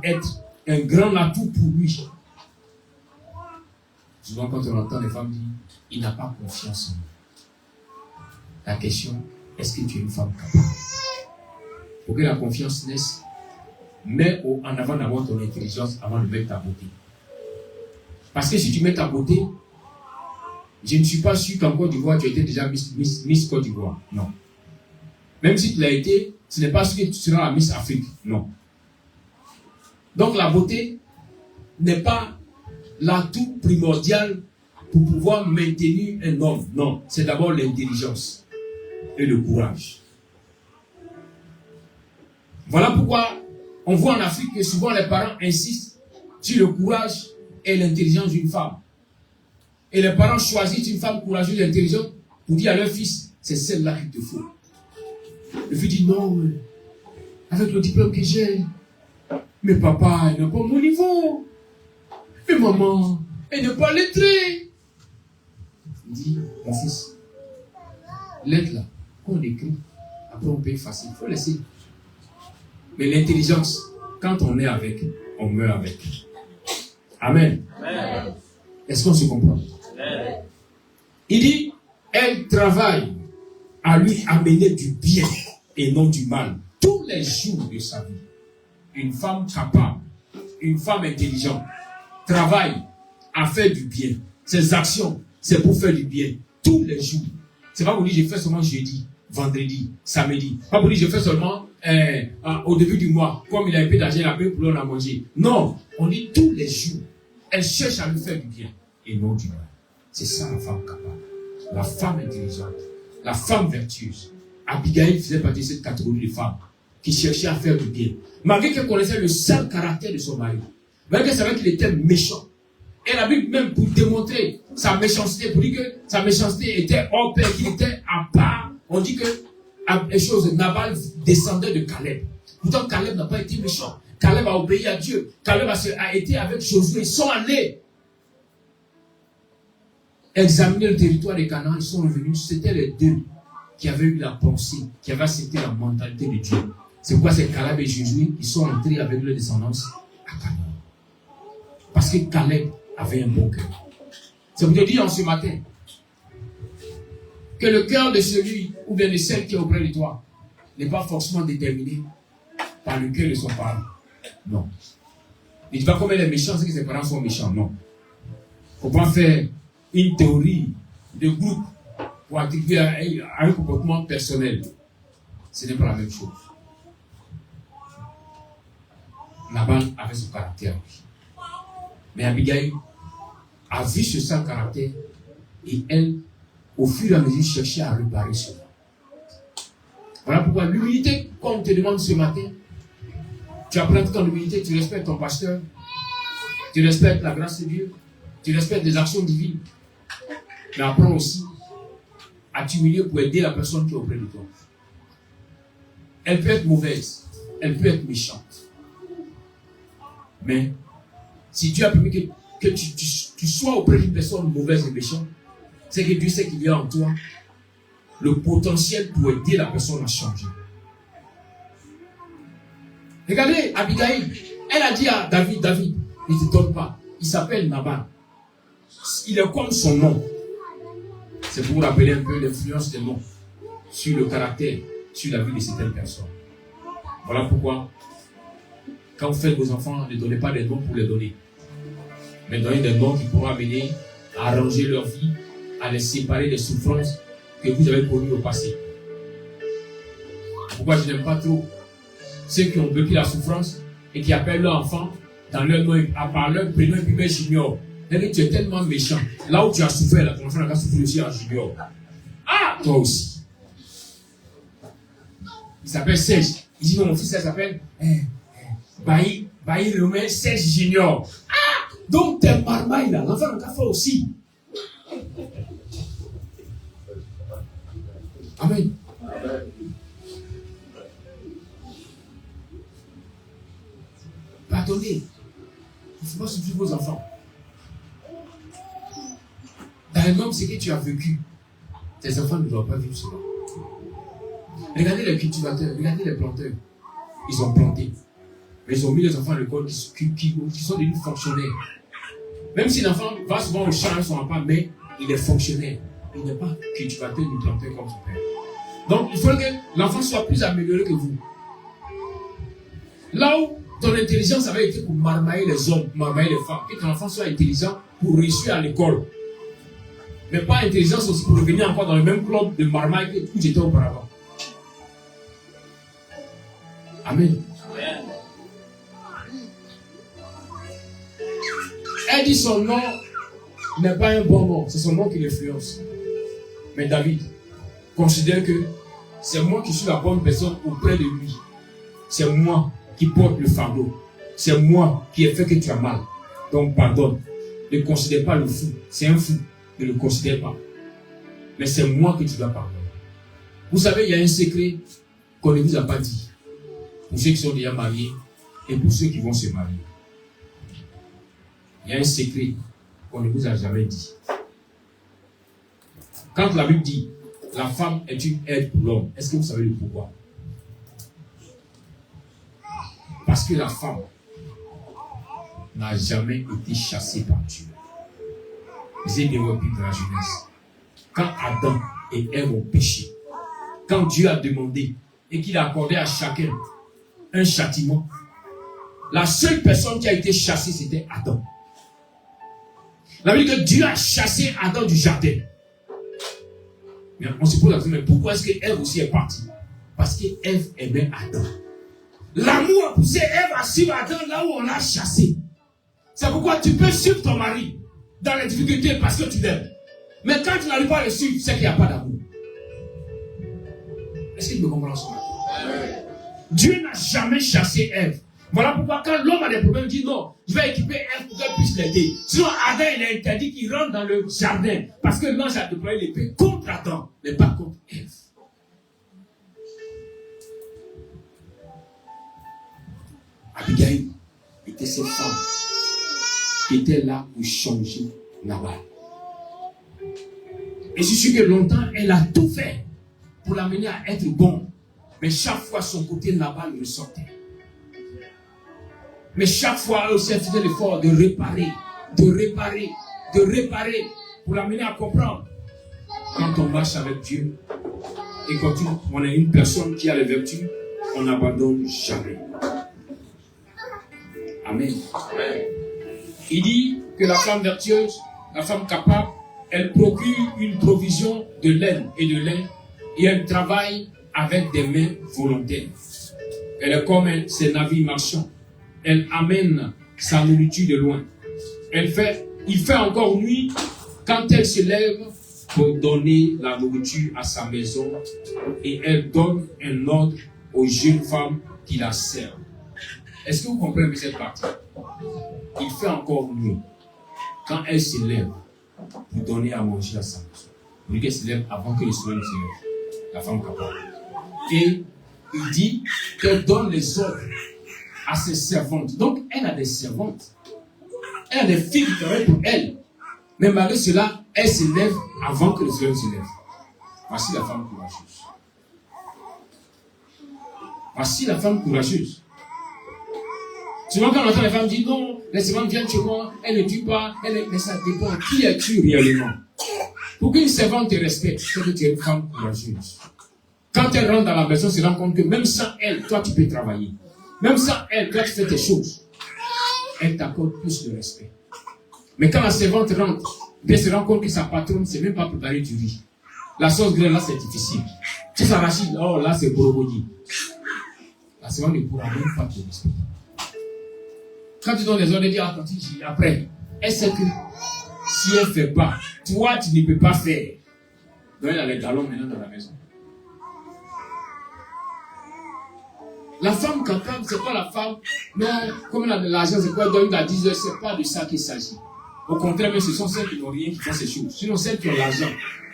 être un grand atout pour lui. Souvent quand on entend les femmes dire, il n'a pas confiance en nous. La question, est-ce que tu es une femme capable? Pour que la confiance naisse, mets en avant d'abord ton intelligence avant de mettre ta beauté. Parce que si tu mets ta beauté, je ne suis pas sûr qu'en Côte d'Ivoire, tu as été déjà Miss Côte d'Ivoire. Non. Même si tu l'as été, ce n'est pas sûr que tu seras la Miss Afrique. Non. Donc la beauté n'est pas l'atout primordial pour pouvoir maintenir un homme. Non. C'est d'abord l'intelligence et le courage. Voilà pourquoi on voit en Afrique que souvent les parents insistent sur le courage et l'intelligence d'une femme. Et les parents choisissent une femme courageuse et intelligente pour dire à leur fils, c'est celle-là qu'il te faut. Le fils dit non, avec le diplôme que j'ai, mais papa, elle n'est pas mon niveau. Mais maman, elle n'est pas lettrée. Il dit, mon fils, lettre là, quand on écrit, après on peut effacer, il faut laisser.
Mais l'intelligence, quand on est avec, on meurt avec. Amen.
Amen.
Est-ce qu'on se comprend?
Amen.
Il dit, elle travaille à lui amener du bien et non du mal tous les jours de sa vie. Une femme capable, une femme intelligente, travaille à faire du bien. Ses actions, c'est pour faire du bien tous les jours. C'est pas pour dire je fais seulement jeudi, vendredi, samedi. Pas pour dire je fais seulement au début du mois, comme il a un peu d'argent, il a peu pour l'on a mangé. Non, on dit tous les jours. Elle cherche à lui faire du bien et non du mal. C'est ça la femme capable, la femme intelligente, la femme vertueuse. Abigail faisait partie de cette catégorie de femmes qui cherchaient à faire du bien. Malgré qu'elle connaissait le sale caractère de son mari, malgré qu'elle savait qu'il était méchant. Et la Bible même pour démontrer sa méchanceté, pour dire que sa méchanceté était hors pair, qu'il était à part. On dit que les choses, Nabal descendait de Caleb. Pourtant Caleb n'a pas été méchant. Caleb a obéi à Dieu. Caleb a été avec Josué. Ils sont allés examiner le territoire des Canaan. Ils sont revenus. C'était les deux qui avaient eu la pensée, qui avaient accepté la mentalité de Dieu. C'est pourquoi c'est Caleb et Josué qui sont entrés avec leur descendance à Canaan. Parce que Caleb avait un bon cœur. C'est pour te dire en ce matin que le cœur de celui ou bien de celle qui est auprès de toi n'est pas forcément déterminé par le cœur de son parent. Non. Ne dis pas comme elle est méchante, c'est que ses parents sont méchants. Non. Il ne faut pas faire une théorie de groupe pour attribuer à un comportement personnel. Ce n'est pas la même chose. Nabal avait son caractère. Mais Abigail a vu ce sale caractère et elle, au fur et à mesure, cherchait à réparer cela. Voilà pourquoi l'humilité, comme on te demande ce matin, tu apprends ton humilité, tu respectes ton pasteur, tu respectes la grâce de Dieu, tu respectes des actions divines. Mais apprends aussi à t'humilier pour aider la personne qui est auprès de toi. Elle peut être mauvaise, elle peut être méchante. Mais si Dieu a permis que tu sois auprès d'une personne mauvaise et méchante, c'est que Dieu sait qu'il y a en toi le potentiel pour aider la personne à changer. Regardez, Abigail, elle a dit à David, ne te donne pas. Il s'appelle Nabal. Il est comme son nom. C'est pour vous rappeler un peu l'influence des noms sur le caractère, sur la vie de certaines personnes. Voilà pourquoi, quand vous faites vos enfants, ne donnez pas des noms pour les donner. Mais donnez des noms qui pourront amener à arranger leur vie, à les séparer des souffrances que vous avez connues au passé. Pourquoi je n'aime pas trop ceux qui ont vécu la souffrance et qui appellent leur enfant dans leur nom, à part leur prénom et puis junior. Tu es tellement méchant. Là où tu as souffert, là, ton enfant a souffert aussi en junior. Ah, toi aussi. Il s'appelle Serge. Il dit non, mon fils, ça s'appelle Bailly Romain Serge Junior. Ah, donc t'es marmaille là. L'enfant a fait aussi. Amen. Pardonnez. Il ne faut pas souffrir vos enfants. Dans le monde, c'est que tu as vécu. Tes enfants ne doivent pas vivre cela. Regardez les cultivateurs, regardez les planteurs. Ils ont planté. Mais ils ont mis les enfants à l'école qui sont devenus fonctionnaires. Même si l'enfant va souvent au champ, son enfant, mais il est fonctionnaire. Il n'est pas cultivateur ni planteur comme son père. Donc, il faut que l'enfant soit plus amélioré que vous. Là où ton intelligence avait été pour marmailler les hommes, marmailler les femmes, que ton enfant soit intelligent pour réussir à l'école. Mais pas intelligence aussi pour revenir encore dans le même club de marmaille où j'étais auparavant. Amen.
Amen.
Elle dit son nom n'est pas un bon nom, c'est son nom qui l'influence. Mais David considère que c'est moi qui suis la bonne personne auprès de lui. C'est moi qui porte le fardeau. C'est moi qui ai fait que tu as mal. Donc pardonne. Ne considère pas le fou. C'est un fou. Ne le considère pas. Mais c'est moi que tu dois pardonner. Vous savez, il y a un secret qu'on ne vous a pas dit. Pour ceux qui sont déjà mariés et pour ceux qui vont se marier. Il y a un secret qu'on ne vous a jamais dit. Quand la Bible dit la femme est une aide pour l'homme, est-ce que vous savez le pourquoi? Parce que la femme n'a jamais été chassée par Dieu. Vous avez bien repris dans la jeunesse. Quand Adam et Ève ont péché, quand Dieu a demandé et qu'il a accordé à chacun un châtiment, la seule personne qui a été chassée, c'était Adam. La Bible dit que Dieu a chassé Adam du jardin. Mais on se pose la question, mais pourquoi est-ce qu'Ève aussi est partie? Parce qu'Ève aimait Adam. L'amour a poussé Ève à suivre Adam là où on l'a chassé. C'est pourquoi tu peux suivre ton mari dans les difficultés parce que tu l'aimes. Mais quand tu n'arrives pas à le suivre, c'est qu'il n'y a pas d'amour. Est-ce que tu me comprends ce matin? Dieu n'a jamais chassé Ève. Voilà pourquoi quand l'homme a des problèmes, il dit non, je vais équiper Ève pour qu'elle puisse l'aider. Sinon, Adam, il a interdit qu'il rentre dans le jardin. Parce que l'ange a déployé l'épée contre Adam, mais pas contre Ève. Abigail était cette femme qui était là pour changer Nabal. Et je suis que longtemps, elle a tout fait pour l'amener à être bon. Mais chaque fois, son côté Nabal ressortait. Mais chaque fois, elle aussi faisait l'effort de réparer, pour l'amener à comprendre. Quand on marche avec Dieu, et quand on est une personne qui a les vertus, on n'abandonne jamais. Amen. Il dit que la femme vertueuse, la femme capable, elle procure une provision de laine et de lin, et elle travaille avec des mains volontaires. Elle est comme ces navires marchands. Elle amène sa nourriture de loin. Il fait encore nuit quand elle se lève pour donner la nourriture à sa maison, et elle donne un ordre aux jeunes femmes qui la servent. Est-ce que vous comprenez cette partie? Il fait encore nuit quand elle se lève pour donner à manger à sa maison. Vous voyez qu'elle se lève avant que le soleil ne se lève. La femme capable. Et il dit qu'elle donne les ordres à ses servantes. Donc, elle a des servantes. Elle a des filles qui travaillent pour elle. Mais malgré cela, elle se lève avant que le soleil se lève. Voici la femme courageuse. Voici la femme courageuse. Souvent, quand on entend les femmes dire non, les servantes viennent chez moi, elles ne tuent pas, mais ça dépend. Qui es-tu réellement? Pour qu'une servante te respecte, c'est que tu es une femme courageuse. Quand elle rentre dans la maison, elle se rend compte que même sans elle, toi tu peux travailler. Même sans elle, toi tu fais tes choses. Elle t'accorde plus de respect. Mais quand la servante rentre, elle se rend compte que sa patronne ne sait même pas préparer du riz. La sauce graine là, c'est difficile. Tu s'arraches, oh là c'est borobodi. La servante ne pourra même pas te respecter. Quand tu donnes les ordres, elle dit après, elle sait que si elle ne fait pas, toi tu ne peux pas faire. Donc elle a les galons maintenant dans la maison. La femme capable, c'est pas la femme, non, comme l'argent, c'est quoi, donne à 10 heures, c'est pas de ça qu'il s'agit. Au contraire, mais ce sont celles qui n'ont rien qui font ces choses. Sinon, celles qui ont l'argent,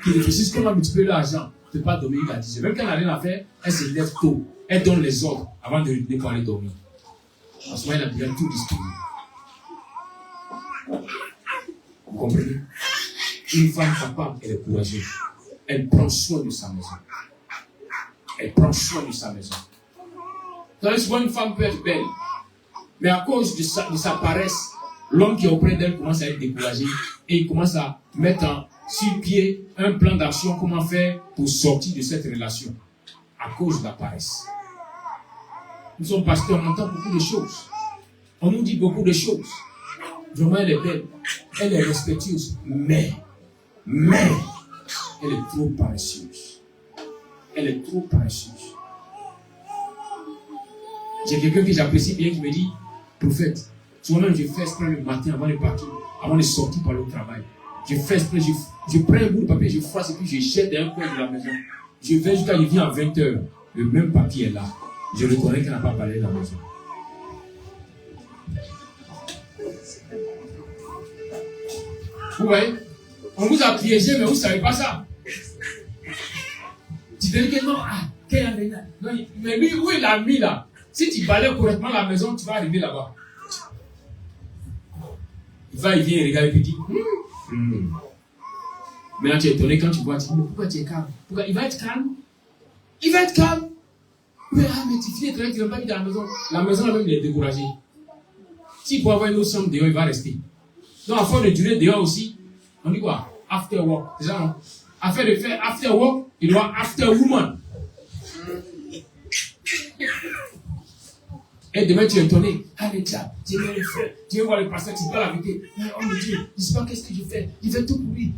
qui réfléchissent comment multiplier l'argent, ne peut pas dormir à 10 heures. Même quand elle n'a rien à faire, elle se lève tôt. Elle donne les ordres avant de pour aller dormir. En ce moment, elle a déjà tout distribué. Vous comprenez? Une femme capable, elle est courageuse. Elle prend soin de sa maison. Elle prend soin de sa maison. Souvent, une femme peut être belle, mais à cause de sa paresse, l'homme qui est auprès d'elle commence à être découragé et il commence à mettre sur pied un plan d'action, comment faire pour sortir de cette relation à cause de la paresse. Nous sommes pasteurs, on entend beaucoup de choses. On nous dit beaucoup de choses. Vraiment, elle est belle, elle est respectueuse, mais, elle est trop paresseuse. Elle est trop paresseuse. J'ai quelqu'un que j'apprécie bien qui me dit, prophète, souvent-même je fais exprès le matin avant de partir, avant de sortir par le travail. Je fais exprès, je prends un bout de papier, je froisse et puis je jette dans un coin de la maison. Je vais jusqu'à il vient à 20h. Le même papier est là. Je reconnais qu'elle n'a pas balayé la maison. Vous voyez? On vous a piégé, mais vous ne savez pas ça. Tu te dis que non, quel a mis là? Mais lui, où il a mis là? Si tu balayes correctement la maison, tu vas arriver là-bas. Il va, il vient, il regarde et puis il dit Maintenant tu es étonné quand tu vois, tu dis mais pourquoi tu es calme? Pourquoi? Il va être calme. Il va être calme.
Mais tu finis très, tu n'as pas mis dans la maison. La maison, elle même, il est découragé. S'il peut avoir une autre chambre dehors, il va rester. Donc, à force de durer dehors aussi, on dit quoi? After work. C'est ça, non? Afin de faire after work, il doit after woman. Et demain, tu es étonné. Allez, tiens, tu viens le faire. Tu viens voir le pasteur, tu parles la vérité. Oh mon Dieu, je ne sais pas qu'est-ce que je fais. Je fais tout pour lui.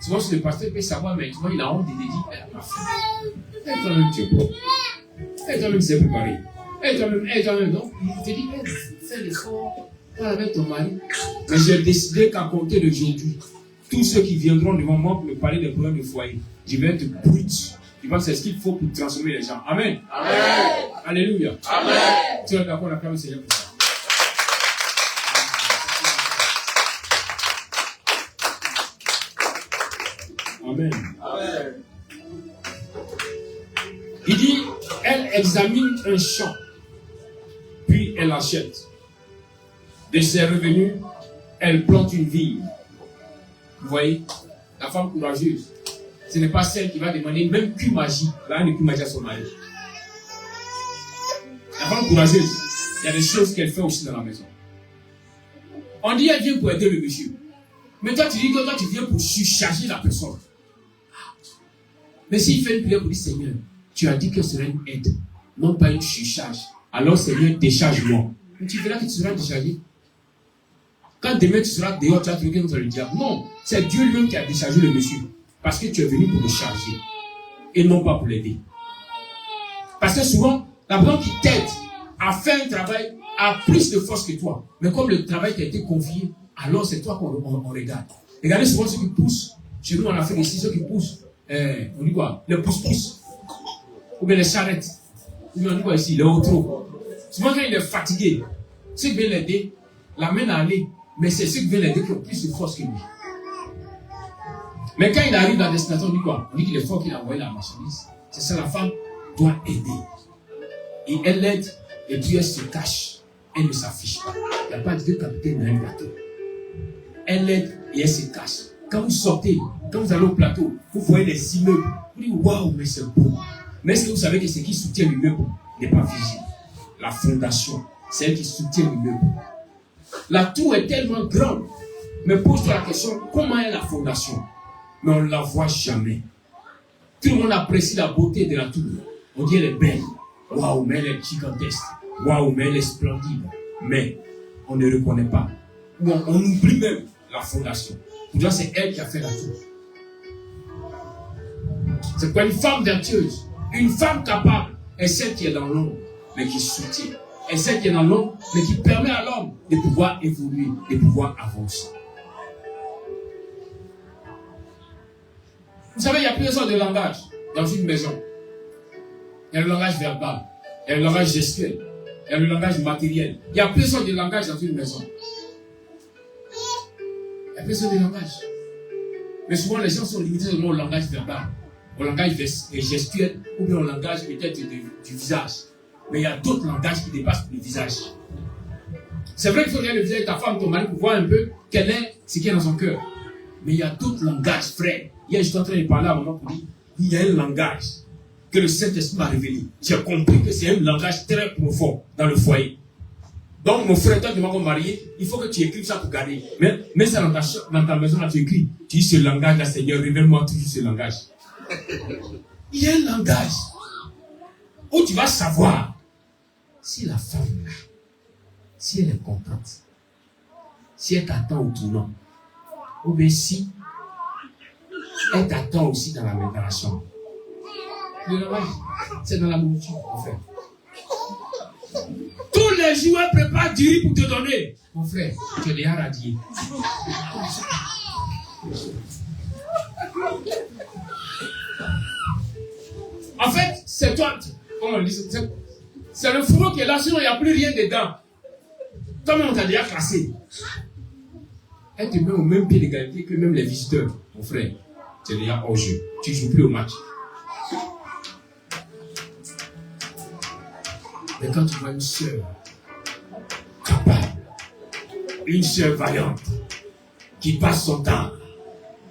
Souvent, si le pasteur peut savoir, mais souvent, il a honte de dire, elle m'a fait. Et toi-même, tu es propre. Et toi-même, c'est préparé. Et toi-même, non. Il te dit, fais l'effort. Parle avec ton mari. Mais j'ai décidé qu'à compter d'aujourd'hui, tous ceux qui viendront devant moi pour me parler des problèmes de foyer, je vais être brut. Je pense que c'est ce qu'il faut pour transformer les gens. Amen. Amen. Alléluia. Amen. Tu es d'accord, on acclame le Seigneur pour ça. Amen. Amen. Il dit, elle examine un champ, puis elle achète. De ses revenus, elle plante une vigne. Vous voyez, la femme courageuse, ce n'est pas celle qui va demander même qu'une magie. Elle n'a qu'une magie à son mari. La femme courageuse, il y a des choses qu'elle fait aussi dans la maison. On dit, elle vient pour aider le monsieur. Mais toi, tu dis que toi, tu viens pour surcharger la personne. Mais s'il fait une prière pour dire, Seigneur, tu as dit que ce serait une aide, non pas une surcharge. Alors, Seigneur, décharge-moi. Mais tu verras que tu seras déchargé. Quand demain tu seras dehors, tu vas trouver quelqu'un qui va le dire. Non, c'est Dieu lui-même qui a déchargé le monsieur. Parce que tu es venu pour le charger. Et non pas pour l'aider. Parce que souvent, la personne qui t'aide à faire un travail a plus de force que toi. Mais comme le travail t'a été confié, alors c'est toi qu'on regarde. Regardez souvent ceux qui poussent. Chez nous, on a fait ici ceux qui poussent. On dit quoi? Les pousse-pousse. Ou bien les charrettes. Ou bien on dit quoi ici? Les autos. Souvent quand il est fatigué, ceux qui viennent l'aider, l'amènent à aller. Mais c'est ceux qui viennent l'aider qui ont plus de force que lui. Mais quand il arrive dans la destination, on dit quoi? On dit qu'il est fort, qu'il a envoyé la marchandise. C'est ça, la femme doit aider. Et elle l'aide, et puis elle se cache. Elle ne s'affiche pas. Il n'y a pas de capitaine dans un plateau. Elle l'aide et elle se cache. Quand vous sortez, quand vous allez au plateau, vous voyez les immeubles. Vous dites, waouh, mais c'est beau. Mais est-ce que vous savez que ce qui soutient l'immeuble n'est pas visible? La fondation, c'est elle qui soutient l'immeuble. La tour est tellement grande. Mais pose-toi la question, comment est la fondation? Mais on ne la voit jamais. Tout le monde apprécie la beauté de la tour. On dit elle est belle. Waouh, mais elle est gigantesque. Waouh, mais elle est splendide. Mais on ne reconnaît pas. On oublie même la fondation. Pourtant, c'est elle qui a fait la tour. C'est quoi une femme vertueuse? Une femme capable est celle qui est dans l'ombre, mais qui soutient. Et celle qui est dans l'ombre, mais qui permet à l'homme de pouvoir évoluer, de pouvoir avancer. Vous savez, il y a plusieurs sortes de langage dans une maison. Il y a le langage verbal, il y a le langage gestuel, il y a le langage matériel. Il y a plusieurs sortes de langage dans une maison. Il y a plusieurs sortes de langages. Mais souvent, les gens sont limités seulement au langage verbal, au langage gestuel, ou bien au langage peut-être du visage. Mais il y a d'autres langages qui dépassent le visage. C'est vrai qu'il faut regarder le visage de ta femme, ton mari, pour voir un peu quel est ce qui est dans son cœur. Mais il y a d'autres langages, frère. Hier, je suis en train de parler à maman pour dire, il y a un langage que le Saint-Esprit m'a révélé. J'ai compris que c'est un langage très profond dans le foyer. Donc, mon frère, toi qui m'as marié, il faut que tu écrives ça pour garder. Mais ça dans ta maison, là, tu écris. Tu dis ce langage-là, Seigneur, révèle-moi toujours ce langage. Il y a un langage où tu vas savoir si la femme là, si elle est contente, si elle t'attend au tournant, ou bien si elle t'attend aussi dans la chambre. Le langage, c'est dans la nourriture, mon frère. Tous les jours, elle prépare du riz pour te donner. Mon frère, tu es déjà radié. En fait, c'est toi, comment on dit, c'est le fourreau qui est là, sinon il n'y a plus rien dedans. Toi-même, on t'a déjà classé. Elle te met au même pied d'égalité que même les visiteurs. Mon frère, tu es déjà hors jeu. Tu ne joues plus au match. Mais quand tu vois une sœur capable, une sœur vaillante, qui passe son temps,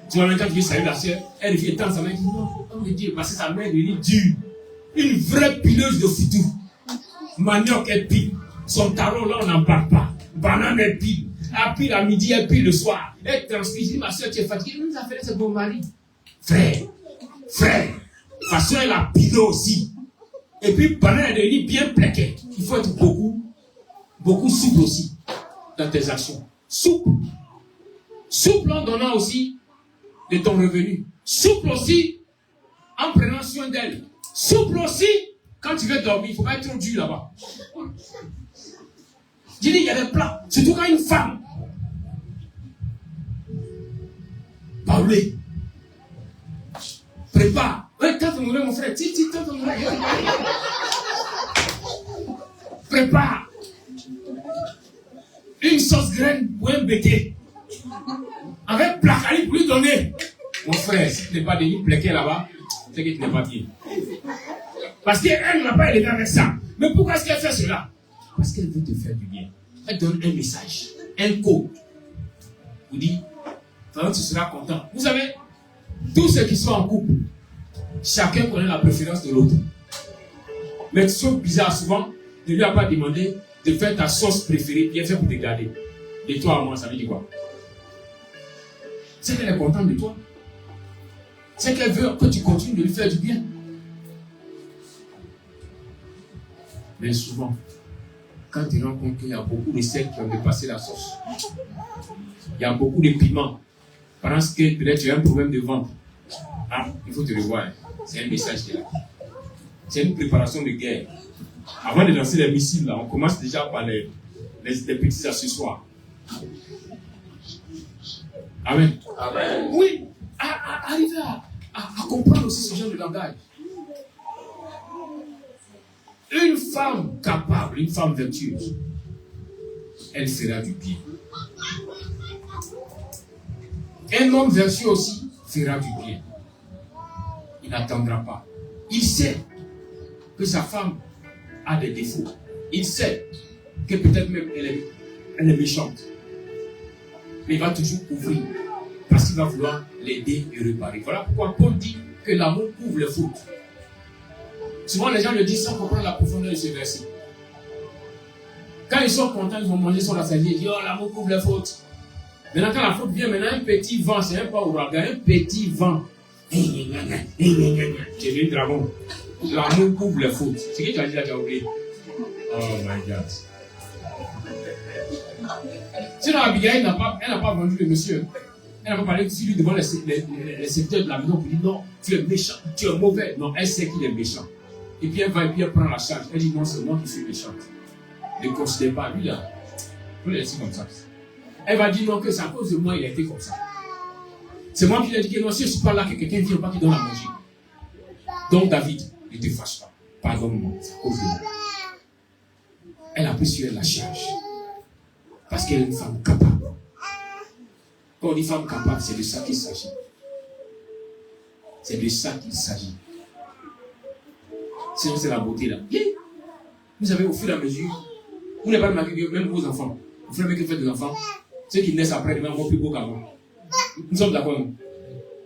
tu vois, même quand tu veux saluer la sœur, elle vient tendre sa main et dit non, on me dit, parce que sa main est dure. Une vraie pileuse de foutu. Manioc, elle pile. Son tarot, là, on n'en parle pas. Banane, elle pile. Elle pile à midi, elle pile le soir. Elle transmet. Ma soeur, tu es fatiguée. Nous avons fait, c'est bon mari. Frère. Ma soeur, elle a pilé aussi. Et puis, banane est devenue bien plaquée. Il faut être beaucoup souple aussi dans tes actions. Souple. Souple en donnant aussi de ton revenu. Souple aussi en prenant soin d'elle. Souple aussi quand tu veux dormir. Il ne faut pas être trop dur là-bas. Je dis, il y a des plans. Surtout quand une femme. Parlez. Prépare. Ouais, quand on mon frère. Prépare. Une sauce graine pour un béquet. Avec placali pour lui donner. Mon frère, si tu n'es pas devenu plaqué là-bas, c'est que tu n'es pas bien. Parce qu'elle n'a pas élevé avec ça. Mais pourquoi est-ce qu'elle fait cela? Parce qu'elle veut te faire du bien. Elle donne un message, un code. Vous dit, quand tu seras content. Vous savez, tous ceux qui sont en couple, chacun connaît la préférence de l'autre. Mais c'est bizarre souvent, ne lui a pas demandé de faire ta sauce préférée, bien fait pour te garder. De toi à moi, ça veut dire quoi? C'est qu'elle est contente de toi. C'est qu'elle veut que tu continues de lui faire du bien. Mais souvent, quand tu rends compte qu'il y a beaucoup de sel qui ont dépassé la sauce, il y a beaucoup de piments, parce que peut-être tu as un problème de ventre. Ah, il faut te revoir. C'est un message qui est là. C'est une préparation de guerre. Avant de lancer les missiles, là, on commence déjà par les petits accessoires. Amen. Amen. Oui, arriver à comprendre aussi ce genre de langage. Une femme capable, une femme vertueuse, elle fera du bien. Un homme vertueux aussi fera du bien. Il n'attendra pas. Il sait que sa femme a des défauts. Il sait que peut-être même elle est méchante. Mais il va toujours ouvrir. Parce qu'il va vouloir l'aider et réparer. Voilà pourquoi Paul dit que l'amour couvre les fautes. Souvent les gens le disent sans comprendre la profondeur de ce verset. Quand ils sont contents, ils vont manger sur la salade. Ils disent, oh, l'amour couvre les fautes. Maintenant, quand la faute vient, maintenant un petit vent, c'est un pas ouragan, un petit vent. J'ai vu un dragon. L'amour couvre les fautes. C'est ce que tu as dit là, tu as oublié. Oh my God. Sinon, Abigail n'a pas vendu le monsieur. Elle n'a pas parlé de lui devant les secteurs de la maison pour dire non, tu es méchant, tu es mauvais. Non, elle sait qu'il est méchant. Et puis elle va et puis elle prend la charge. Elle dit non, c'est moi qui suis méchante. Ne considère pas lui là. Vous le laissez comme ça. Elle va dire non, que c'est à cause de moi il a été comme ça. C'est moi qui lui ai dit que non, si je ne suis pas là, que quelqu'un vient pas qui donne à manger. Donc David, ne te fâche pas. Pardonne-moi, c'est à cause de moi. Elle a pris sur elle la charge. Parce qu'elle est une femme capable. Quand on dit femme capable, c'est de ça qu'il s'agit. C'est de ça qu'il s'agit. Sinon, c'est la beauté là. Vous savez, au fur et à mesure, vous n'avez pas remarqué que même vos enfants, au fur et à mesure que vous faites des enfants, ceux qui naissent après deviennent encore plus beaux qu'avant. Nous sommes d'accord, non?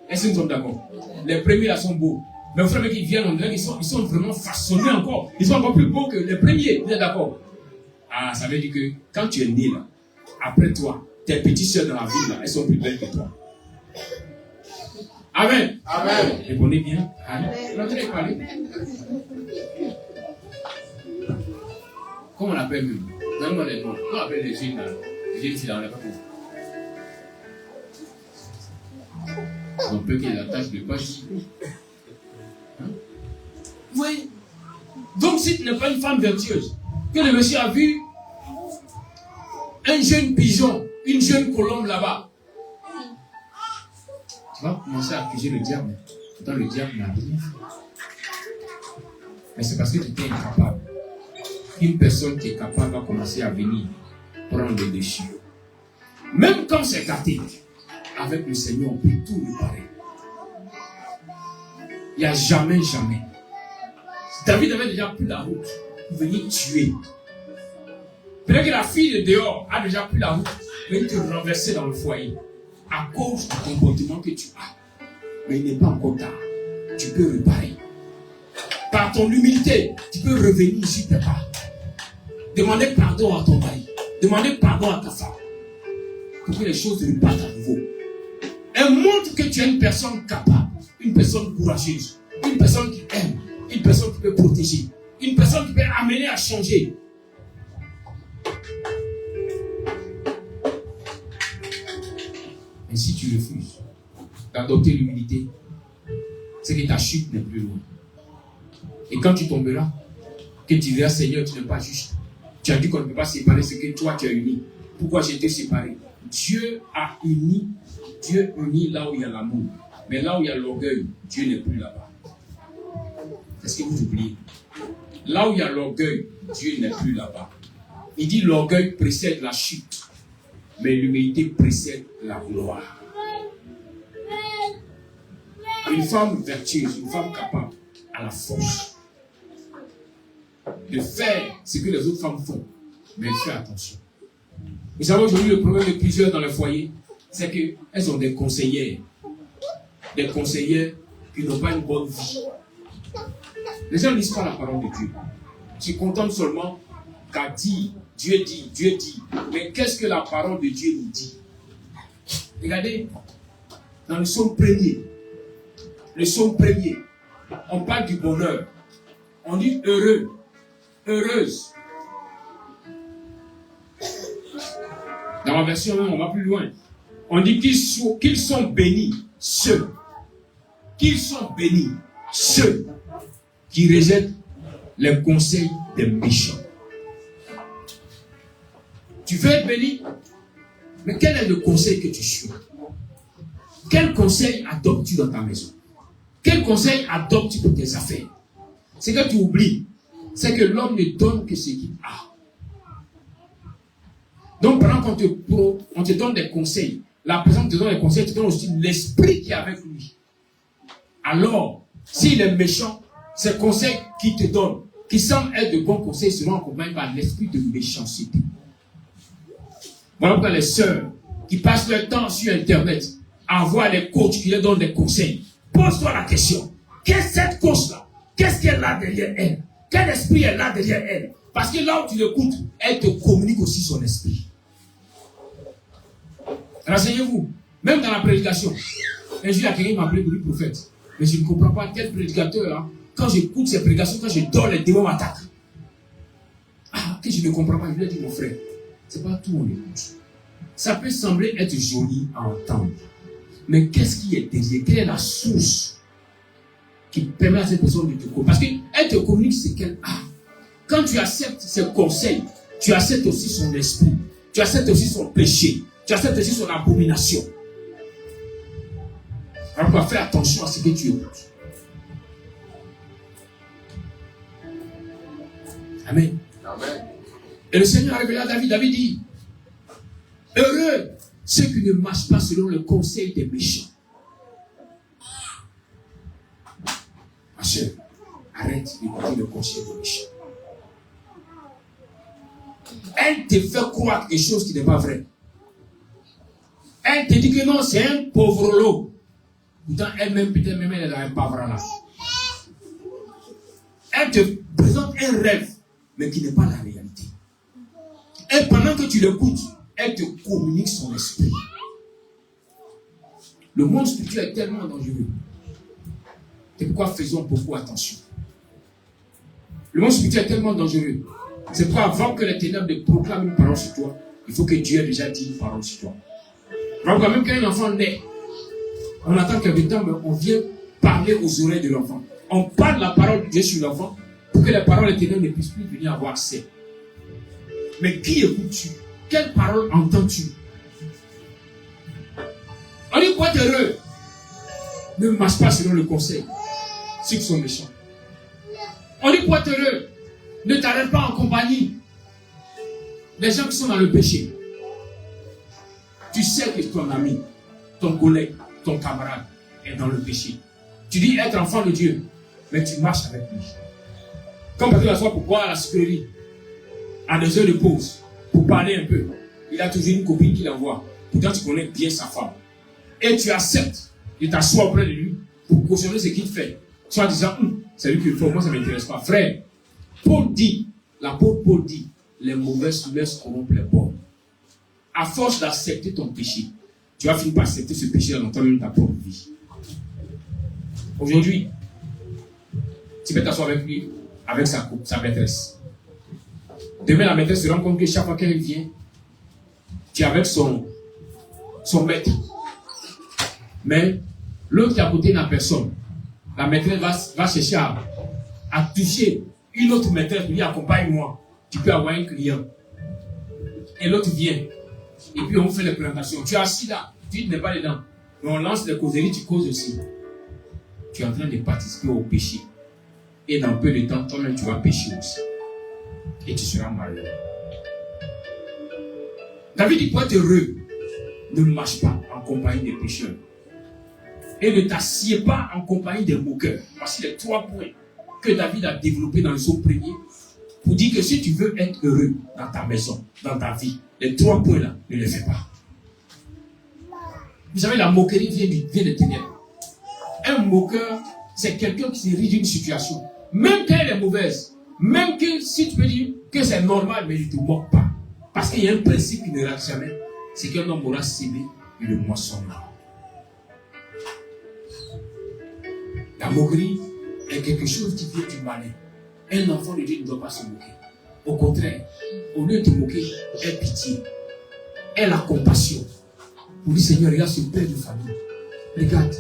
Est-ce que nous sommes d'accord? Les premiers là sont beaux. Mais au fur et à mesure qu'ils viennent, on dirait qu'ils sont vraiment façonnés encore. Ils sont encore plus beaux que les premiers. Vous êtes d'accord? Ah, ça veut dire que quand tu es né là, après toi, tes petites soeurs dans la ville là, elles sont plus belles que toi. Amen. Amen. Répondez bien. Amen. L'entrée parler. Comment on l'appelle même? Donne-moi les noms. Comment on appelle les jeunes là? Les jeunes filles là, on n'a pas compris. On peut qu'il y ait la tâche de poche. Hein? Oui. Donc si tu n'es pas une femme vertueuse, que le monsieur a vu un jeune pigeon, une jeune colombe là-bas, tu vas commencer à accuser le diable. Pourtant le diable n'a rien fait. Mais c'est parce que tu étais incapable. Une personne qui est capable va commencer à venir prendre le dessus. Même quand c'est gâté, avec le Seigneur, on peut tout réparer. Il n'y a jamais. David avait déjà pris la route pour venir tuer. Peut-être que la fille de dehors a déjà pris la route pour venir te renverser dans le foyer. À cause du comportement que tu as. Mais il n'est pas encore tard. Tu peux réparer. Par
ton humilité, tu peux revenir sur tes pas. Demander pardon à ton mari. Demander pardon à ta femme. Pour que les choses repartent à nouveau. Et montre que tu es une personne capable, une personne courageuse, une personne qui aime, une personne qui peut protéger, une personne qui peut amener à changer. Et si tu refuses d'adopter l'humilité, c'est que ta chute n'est plus loin. Et quand tu tomberas, que tu diras, Seigneur, tu n'es pas juste. Tu as dit qu'on ne peut pas séparer ce que toi tu as uni. Pourquoi j'ai été séparé? Dieu a uni. Dieu unit là où il y a l'amour. Mais là où il y a l'orgueil, Dieu n'est plus là-bas. Est-ce que vous oubliez? Là où il y a l'orgueil, Dieu n'est plus là-bas. Il dit l'orgueil précède la chute, mais l'humilité précède la gloire. Une femme vertueuse, une femme capable, a la force de faire ce que les autres femmes font. Mais elle fait attention. Vous savez, aujourd'hui, le problème de plusieurs dans le foyer, c'est qu'elles ont des conseillères. Des conseillères qui n'ont pas une bonne vie. Les gens ne lisent pas la parole de Dieu. Tu te contentes seulement qu'à dire, Dieu dit, Dieu dit. Mais qu'est-ce que la parole de Dieu nous dit? Regardez, dans le psaume premier, on parle du bonheur. On dit heureux, heureuse. Dans la version 1, on va plus loin. On dit qu'ils sont bénis, ceux. Qu'ils sont bénis, ceux qui rejettent les conseils des méchants. Tu veux être béni? Mais quel est le conseil que tu suis? Quel conseil adoptes-tu dans ta maison? Quel conseil adoptes-tu pour tes affaires? Ce que tu oublies, c'est que l'homme ne donne que ce qu'il a. Donc, pendant qu'on te donne des conseils, la personne te donne des conseils, te donne aussi l'esprit qui est avec lui. Alors, s'il est méchant, ces conseils qu'il te donne, qui semblent être de bons conseils, seront accompagnés par l'esprit de méchanceté. Voilà pourquoi les sœurs qui passent leur temps sur Internet à voir les coachs qui leur donnent des conseils, pose-toi la question. Qu'est-ce que cette coach-là? Qu'est-ce qu'elle a derrière elle? Quel esprit elle a derrière elle? Parce que là où tu l'écoutes, elle te communique aussi son esprit. Renseignez-vous, même dans la prédication. Un jour, il y a quelqu'un qui m'a appelé pour dire prophète. Mais je ne comprends pas quel prédicateur, là, quand j'écoute ces prédications, quand je dors, les démons m'attaquent. Ah, que je ne comprends pas. Je lui ai dit, mon frère, c'est pas tout on écoute. Ça peut sembler être joli à entendre. Mais qu'est-ce qui est derrière? Quelle est la source qui permet à cette personne de te communiquer? Parce qu'elle te communique ce qu'elle a. Quand tu acceptes ses conseils, tu acceptes aussi son esprit. Tu acceptes aussi son péché. Tu acceptes aussi son abomination. Alors, on va faire attention à ce que tu écoutes. Amen.
Amen.
Et le Seigneur a révélé à David. David dit, heureux ceux qui ne marchent pas selon le conseil des méchants. Ma chère, arrête d'écouter le conseil des méchants. Elle te fait croire quelque chose qui n'est pas vrai. Elle te dit que non, c'est un pauvre lot. Pourtant, elle-même, peut-être même, elle est dans un pauvre là. Elle te présente un rêve, mais qui n'est pas la réalité. Et pendant que tu l'écoutes, elle te communique son esprit. Le monde spirituel est tellement dangereux. C'est pourquoi faisons beaucoup attention. Le monde spirituel est tellement dangereux. C'est pourquoi avant que les ténèbres ne proclament une parole sur toi, il faut que Dieu ait déjà dit une parole sur toi. Donc quand même quand un enfant naît, on attend quelque temps, mais on vient parler aux oreilles de l'enfant. On parle la parole de Dieu sur l'enfant pour que les paroles des ténèbres ne puissent plus venir avoir accès. Mais qui écoutes-tu? Quelle parole entends-tu? On dit quoi d'heureux? Ne marche pas selon le conseil. Ceux qui sont méchants. On dit quoi d'heureux? Ne t'arrête pas en compagnie des gens qui sont dans le péché. Tu sais que ton ami, ton collègue, ton camarade est dans le péché. Tu dis être enfant de Dieu, mais tu marches avec lui. Quand tu t'assois pour boire à la sucrerie, à des heures de pause, pour parler un peu, il a toujours une copine qui l'envoie. Pourtant, tu connais bien sa femme. Et tu acceptes de t'asseoir auprès de lui pour cautionner ce qu'il fait. Soit en disant,
C'est lui qui le fait, moi ça ne m'intéresse pas. Frère, Paul dit, l'apôtre Paul dit, les mauvaises laissent corrompre les bonnes. À force d'accepter ton péché, tu vas finir par accepter ce péché dans toi-même ta propre vie. Aujourd'hui, tu peux t'asseoir avec lui, avec sa maîtresse. Demain, la maîtresse se rend compte que chaque fois qu'elle vient, tu es avec son maître. Mais l'autre qui est à côté n'a personne. La maîtresse va chercher à toucher une autre maîtresse pour lui accompagne-moi. Tu peux avoir un client. Et l'autre vient. Et puis on fait les présentations. Tu es assis là, tu n'es pas dedans. Mais on lance les causeries, tu causes aussi. Tu es en train de participer au péché. Et dans peu de temps, toi-même tu vas pécher aussi. Et tu seras malheureux. David dit pour être heureux, ne marche pas en compagnie des pécheurs. Et ne t'assieds pas en compagnie des moqueurs. Voici les 3 points que David a développés dans le psaume premier pour dire que si tu veux être heureux dans ta maison, dans ta vie, les 3 points là, ne les fais pas. Vous savez, la moquerie vient des ténèbres. Un moqueur, c'est quelqu'un qui se rit d'une situation. Même quand elle est mauvaise, même que si tu peux dire que c'est normal, mais il ne te moque pas. Parce qu'il y a un principe qui ne rate jamais, c'est qu'un homme aura sémé et le moissonnera. La moquerie est quelque chose qui vient du malin. Un enfant de Dieu ne doit pas se moquer. Au contraire, au lieu de te moquer, aie pitié. Aie la compassion. Pour dire, Seigneur, regarde ce père de famille. Regarde,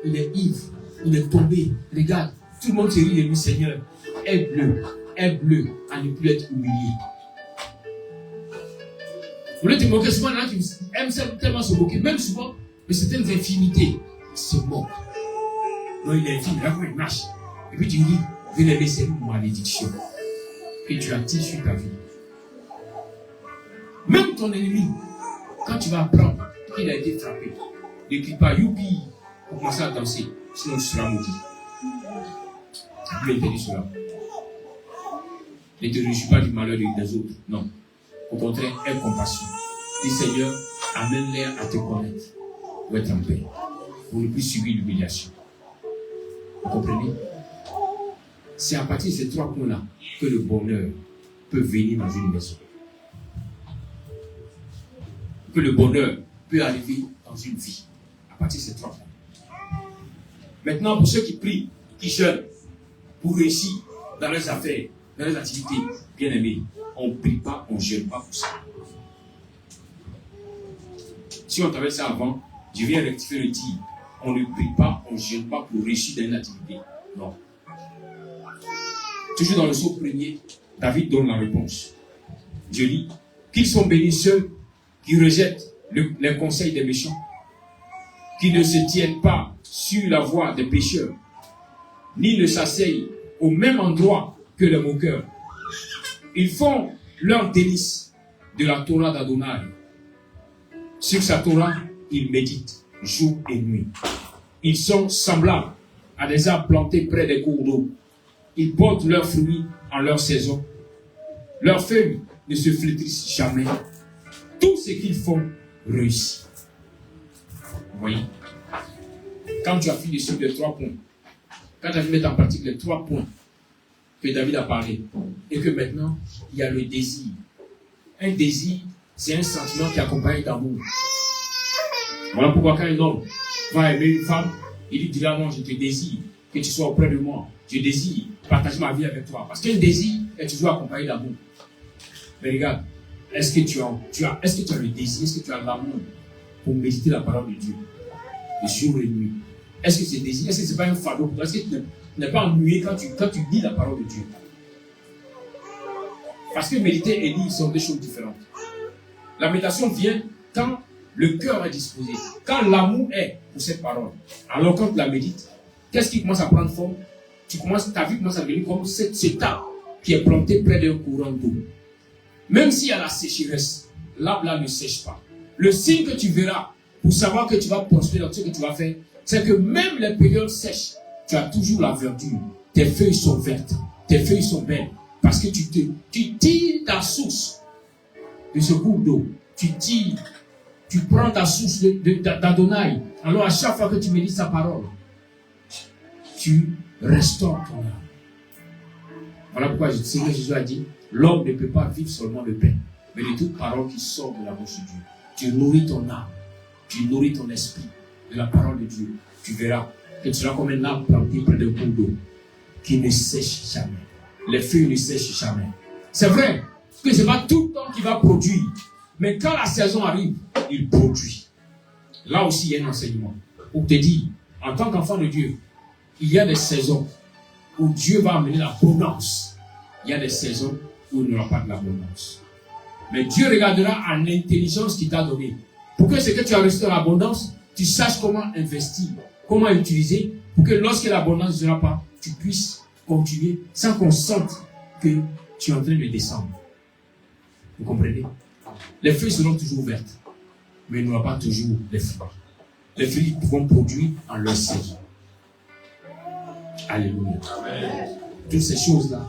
il est ivre, il est tombé. Regarde, tout le monde se rit de lui, Seigneur. Aide-le à ne plus être humilié. Au lieu de te moquer, souvent, il y en a qui aiment tellement se moquer, même souvent, de certaines infinités. Ils se moquent. Non, il est infime, là, comment il marche. Et puis tu dis, viens aimer cette malédiction que tu attires sur ta vie. Même ton ennemi, quand tu vas apprendre qu'il a été frappé, ne crie pas youpi pour commencer à danser, sinon tu seras maudit. Dieu interdit cela. Ne te réjouis pas du malheur des autres, non. Au contraire, aie compassion. Dis Seigneur, amène-les à te connaître pour être en paix, pour ne plus subir l'humiliation. Vous comprenez? C'est à partir de ces 3 points-là que le bonheur peut venir dans une maison. Que le bonheur peut arriver dans une vie. À partir de ces 3 points. Maintenant, pour ceux qui prient, qui jeûnent, pour réussir dans leurs affaires, dans leurs activités, bien aimés, on ne prie pas, on ne jeûne pas pour ça. Si on t'avait ça avant, je viens rectifier le tir. On ne prie pas, on ne jeûne pas pour réussir dans une activité. Non. Toujours dans le psaume premier, David donne la réponse. Je lis, qu'ils sont bénis ceux qui rejettent les conseils des méchants, qui ne se tiennent pas sur la voie des pécheurs, ni ne s'asseyent au même endroit que les moqueurs. Ils font leur délice de la Torah d'Adonai. Sur sa Torah, ils méditent jour et nuit. Ils sont semblables à des arbres plantés près des cours d'eau. Ils portent leurs fruits en leur saison. Leurs feuilles ne se flétrissent jamais. Tout ce qu'ils font réussit. Vous voyez? Quand tu as fini sur les 3 points, quand tu as mis en pratique les 3 points que David a parlé, et que maintenant, il y a le désir. Un désir, c'est un sentiment qui accompagne d'amour. Voilà pourquoi quand un homme va aimer une femme, il dit là, non, je te désire que tu sois auprès de moi. Je désire partager ma vie avec toi. Parce qu'un désir est toujours accompagné d'amour. Mais regarde, est-ce que tu as le désir, est-ce que tu as l'amour pour méditer la parole de Dieu, le jour et nuit? Est-ce que c'est désir, est-ce que ce n'est pas un fardeau pour toi? Est-ce que tu n'es pas ennuyé quand tu lis la parole de Dieu? Parce que méditer et lire sont deux choses différentes. La méditation vient quand le cœur est disposé, quand l'amour est pour cette parole. Alors quand tu la médites, qu'est-ce qui commence à prendre forme? Ta vie commence à devenir comme cet arbre qui est planté près d'un courant d'eau. Même s'il y a la sécheresse, l'arbre là ne sèche pas. Le signe que tu verras pour savoir que tu vas prospérer dans ce que tu vas faire, c'est que même les périodes sèches, tu as toujours la verdure. Tes feuilles sont vertes, tes feuilles sont belles. Parce que tu tires ta source de ce cours d'eau. Tu prends ta source d'Adonai. Alors à chaque fois que tu médites sa parole, tu restaures ton âme. Voilà pourquoi Seigneur Jésus a dit, l'homme ne peut pas vivre seulement de pain, mais de toute parole qui sort de la bouche de Dieu. Tu nourris ton âme, tu nourris ton esprit de la parole de Dieu. Tu verras que tu seras comme un arbre planté près d'un cours d'eau qui ne sèche jamais. Les feuilles ne sèchent jamais. C'est vrai que ce n'est pas tout le temps qu'il va produire, mais quand la saison arrive, il produit. Là aussi, il y a un enseignement. Pour te dire, en tant qu'enfant de Dieu, il y a des saisons où Dieu va amener l'abondance. Il y a des saisons où il n'y aura pas de l'abondance. Mais Dieu regardera à l'intelligence qu'il t'a donnée. Pour que ce que tu as reçu dans l'abondance, tu saches comment investir, comment utiliser, pour que lorsque l'abondance ne sera pas, tu puisses continuer sans qu'on sente que tu es en train de descendre. Vous comprenez? Les feuilles seront toujours vertes, mais il n'y aura pas toujours des fruits. Les fruits pourront produire en leur saison. Alléluia. Amen. Toutes ces choses-là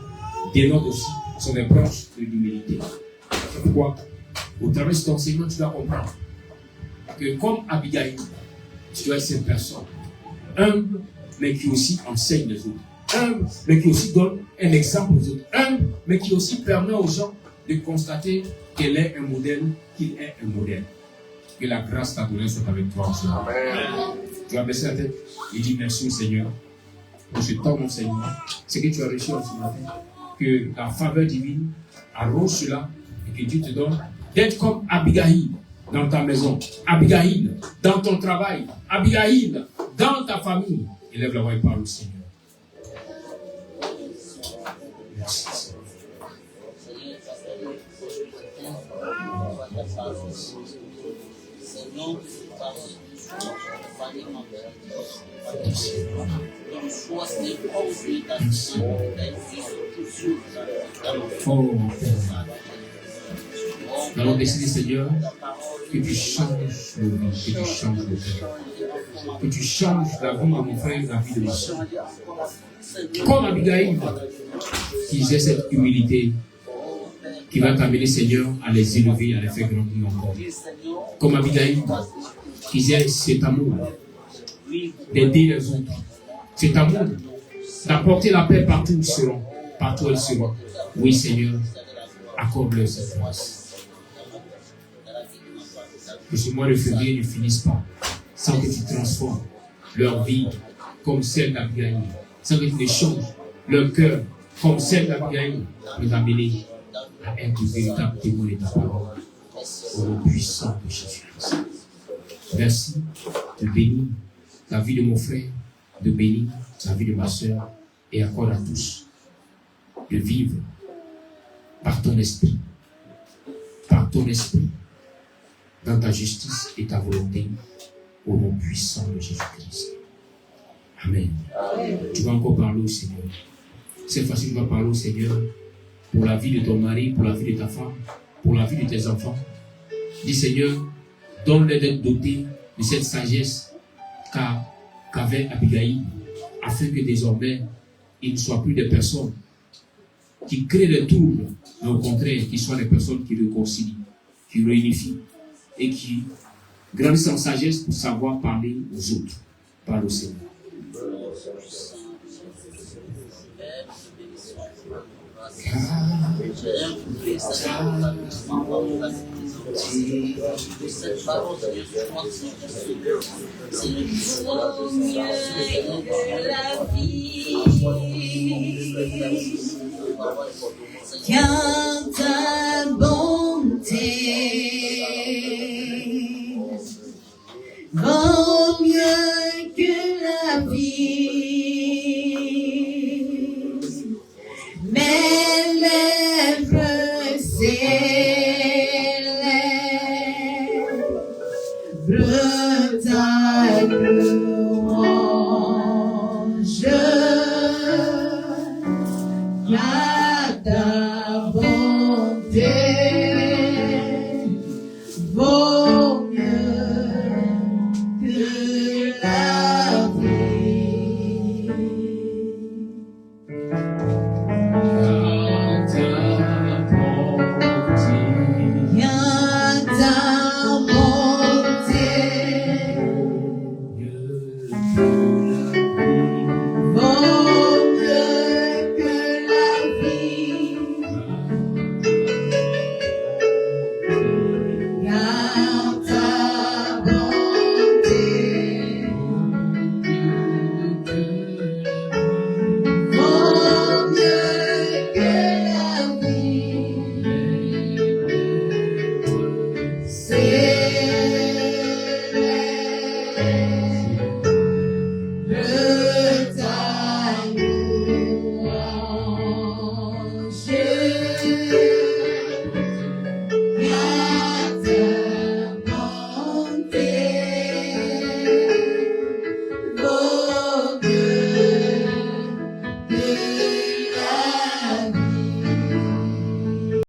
dénotent aussi, sont des branches de l'humilité. C'est pourquoi, au travers de cet enseignement, tu dois comprendre que comme Abigail, tu dois être cette personne humble, mais qui aussi enseigne les autres. Humble, mais qui aussi donne un exemple aux autres. Humble, mais qui aussi permet aux gens de constater qu'elle est un modèle, qu'il est un modèle. Que la grâce t'a donné soit avec toi. Amen. Tu vas baisser la tête et dis merci au Seigneur pour ce temps d'enseignement. C'est que tu as reçu ce matin. Que la faveur divine arrose cela et que Dieu te donne d'être comme Abigail dans ta maison, Abigail dans ton travail, Abigail dans ta famille. Élève la voix et parle au Seigneur. Merci. Nous allons décider, Seigneur, que tu changes nos vies, que tu changes nos cœurs, que tu changes la vie de mon frère et la vie de ma soeur. Comme Abigail, qui j'ai cette humilité qui va t'amener, Seigneur, à les élever, à les faire grandir encore. Comme Abigail, qui j'ai cet amour d'aider les autres, cet amour d'apporter la paix partout où ils seront, partout où elles seront. Oui, Seigneur, accorde-leur cette grâce. Que ce mois de février ne finisse pas sans que tu transformes leur vie comme celle d'Abigail, sans que tu ne changes leur cœur comme celle d'Abigail, pour les amener à être de véritables témoins de ta parole au nom puissant de Jésus-Christ. Merci de bénir la vie de mon frère, de bénir la vie de ma soeur et accorde à tous de vivre par ton esprit, dans ta justice et ta volonté, au nom puissant de Jésus-Christ. Amen. Amen. Tu vas encore parler au Seigneur. Cette fois-ci, tu vas parler au Seigneur pour la vie de ton mari, pour la vie de ta femme, pour la vie de tes enfants. Dis Seigneur, donne-les d'être dotés de cette sagesse qu'avait Abigail, afin que désormais, ils ne soient plus des personnes qui créent des troubles, mais au contraire, qu'ils soient des personnes qui réconcilient, qui réunifient et qui grandissent en sagesse pour savoir parler aux autres. Parle au Seigneur.
Car ta bonté vaut mieux que la vie, mais les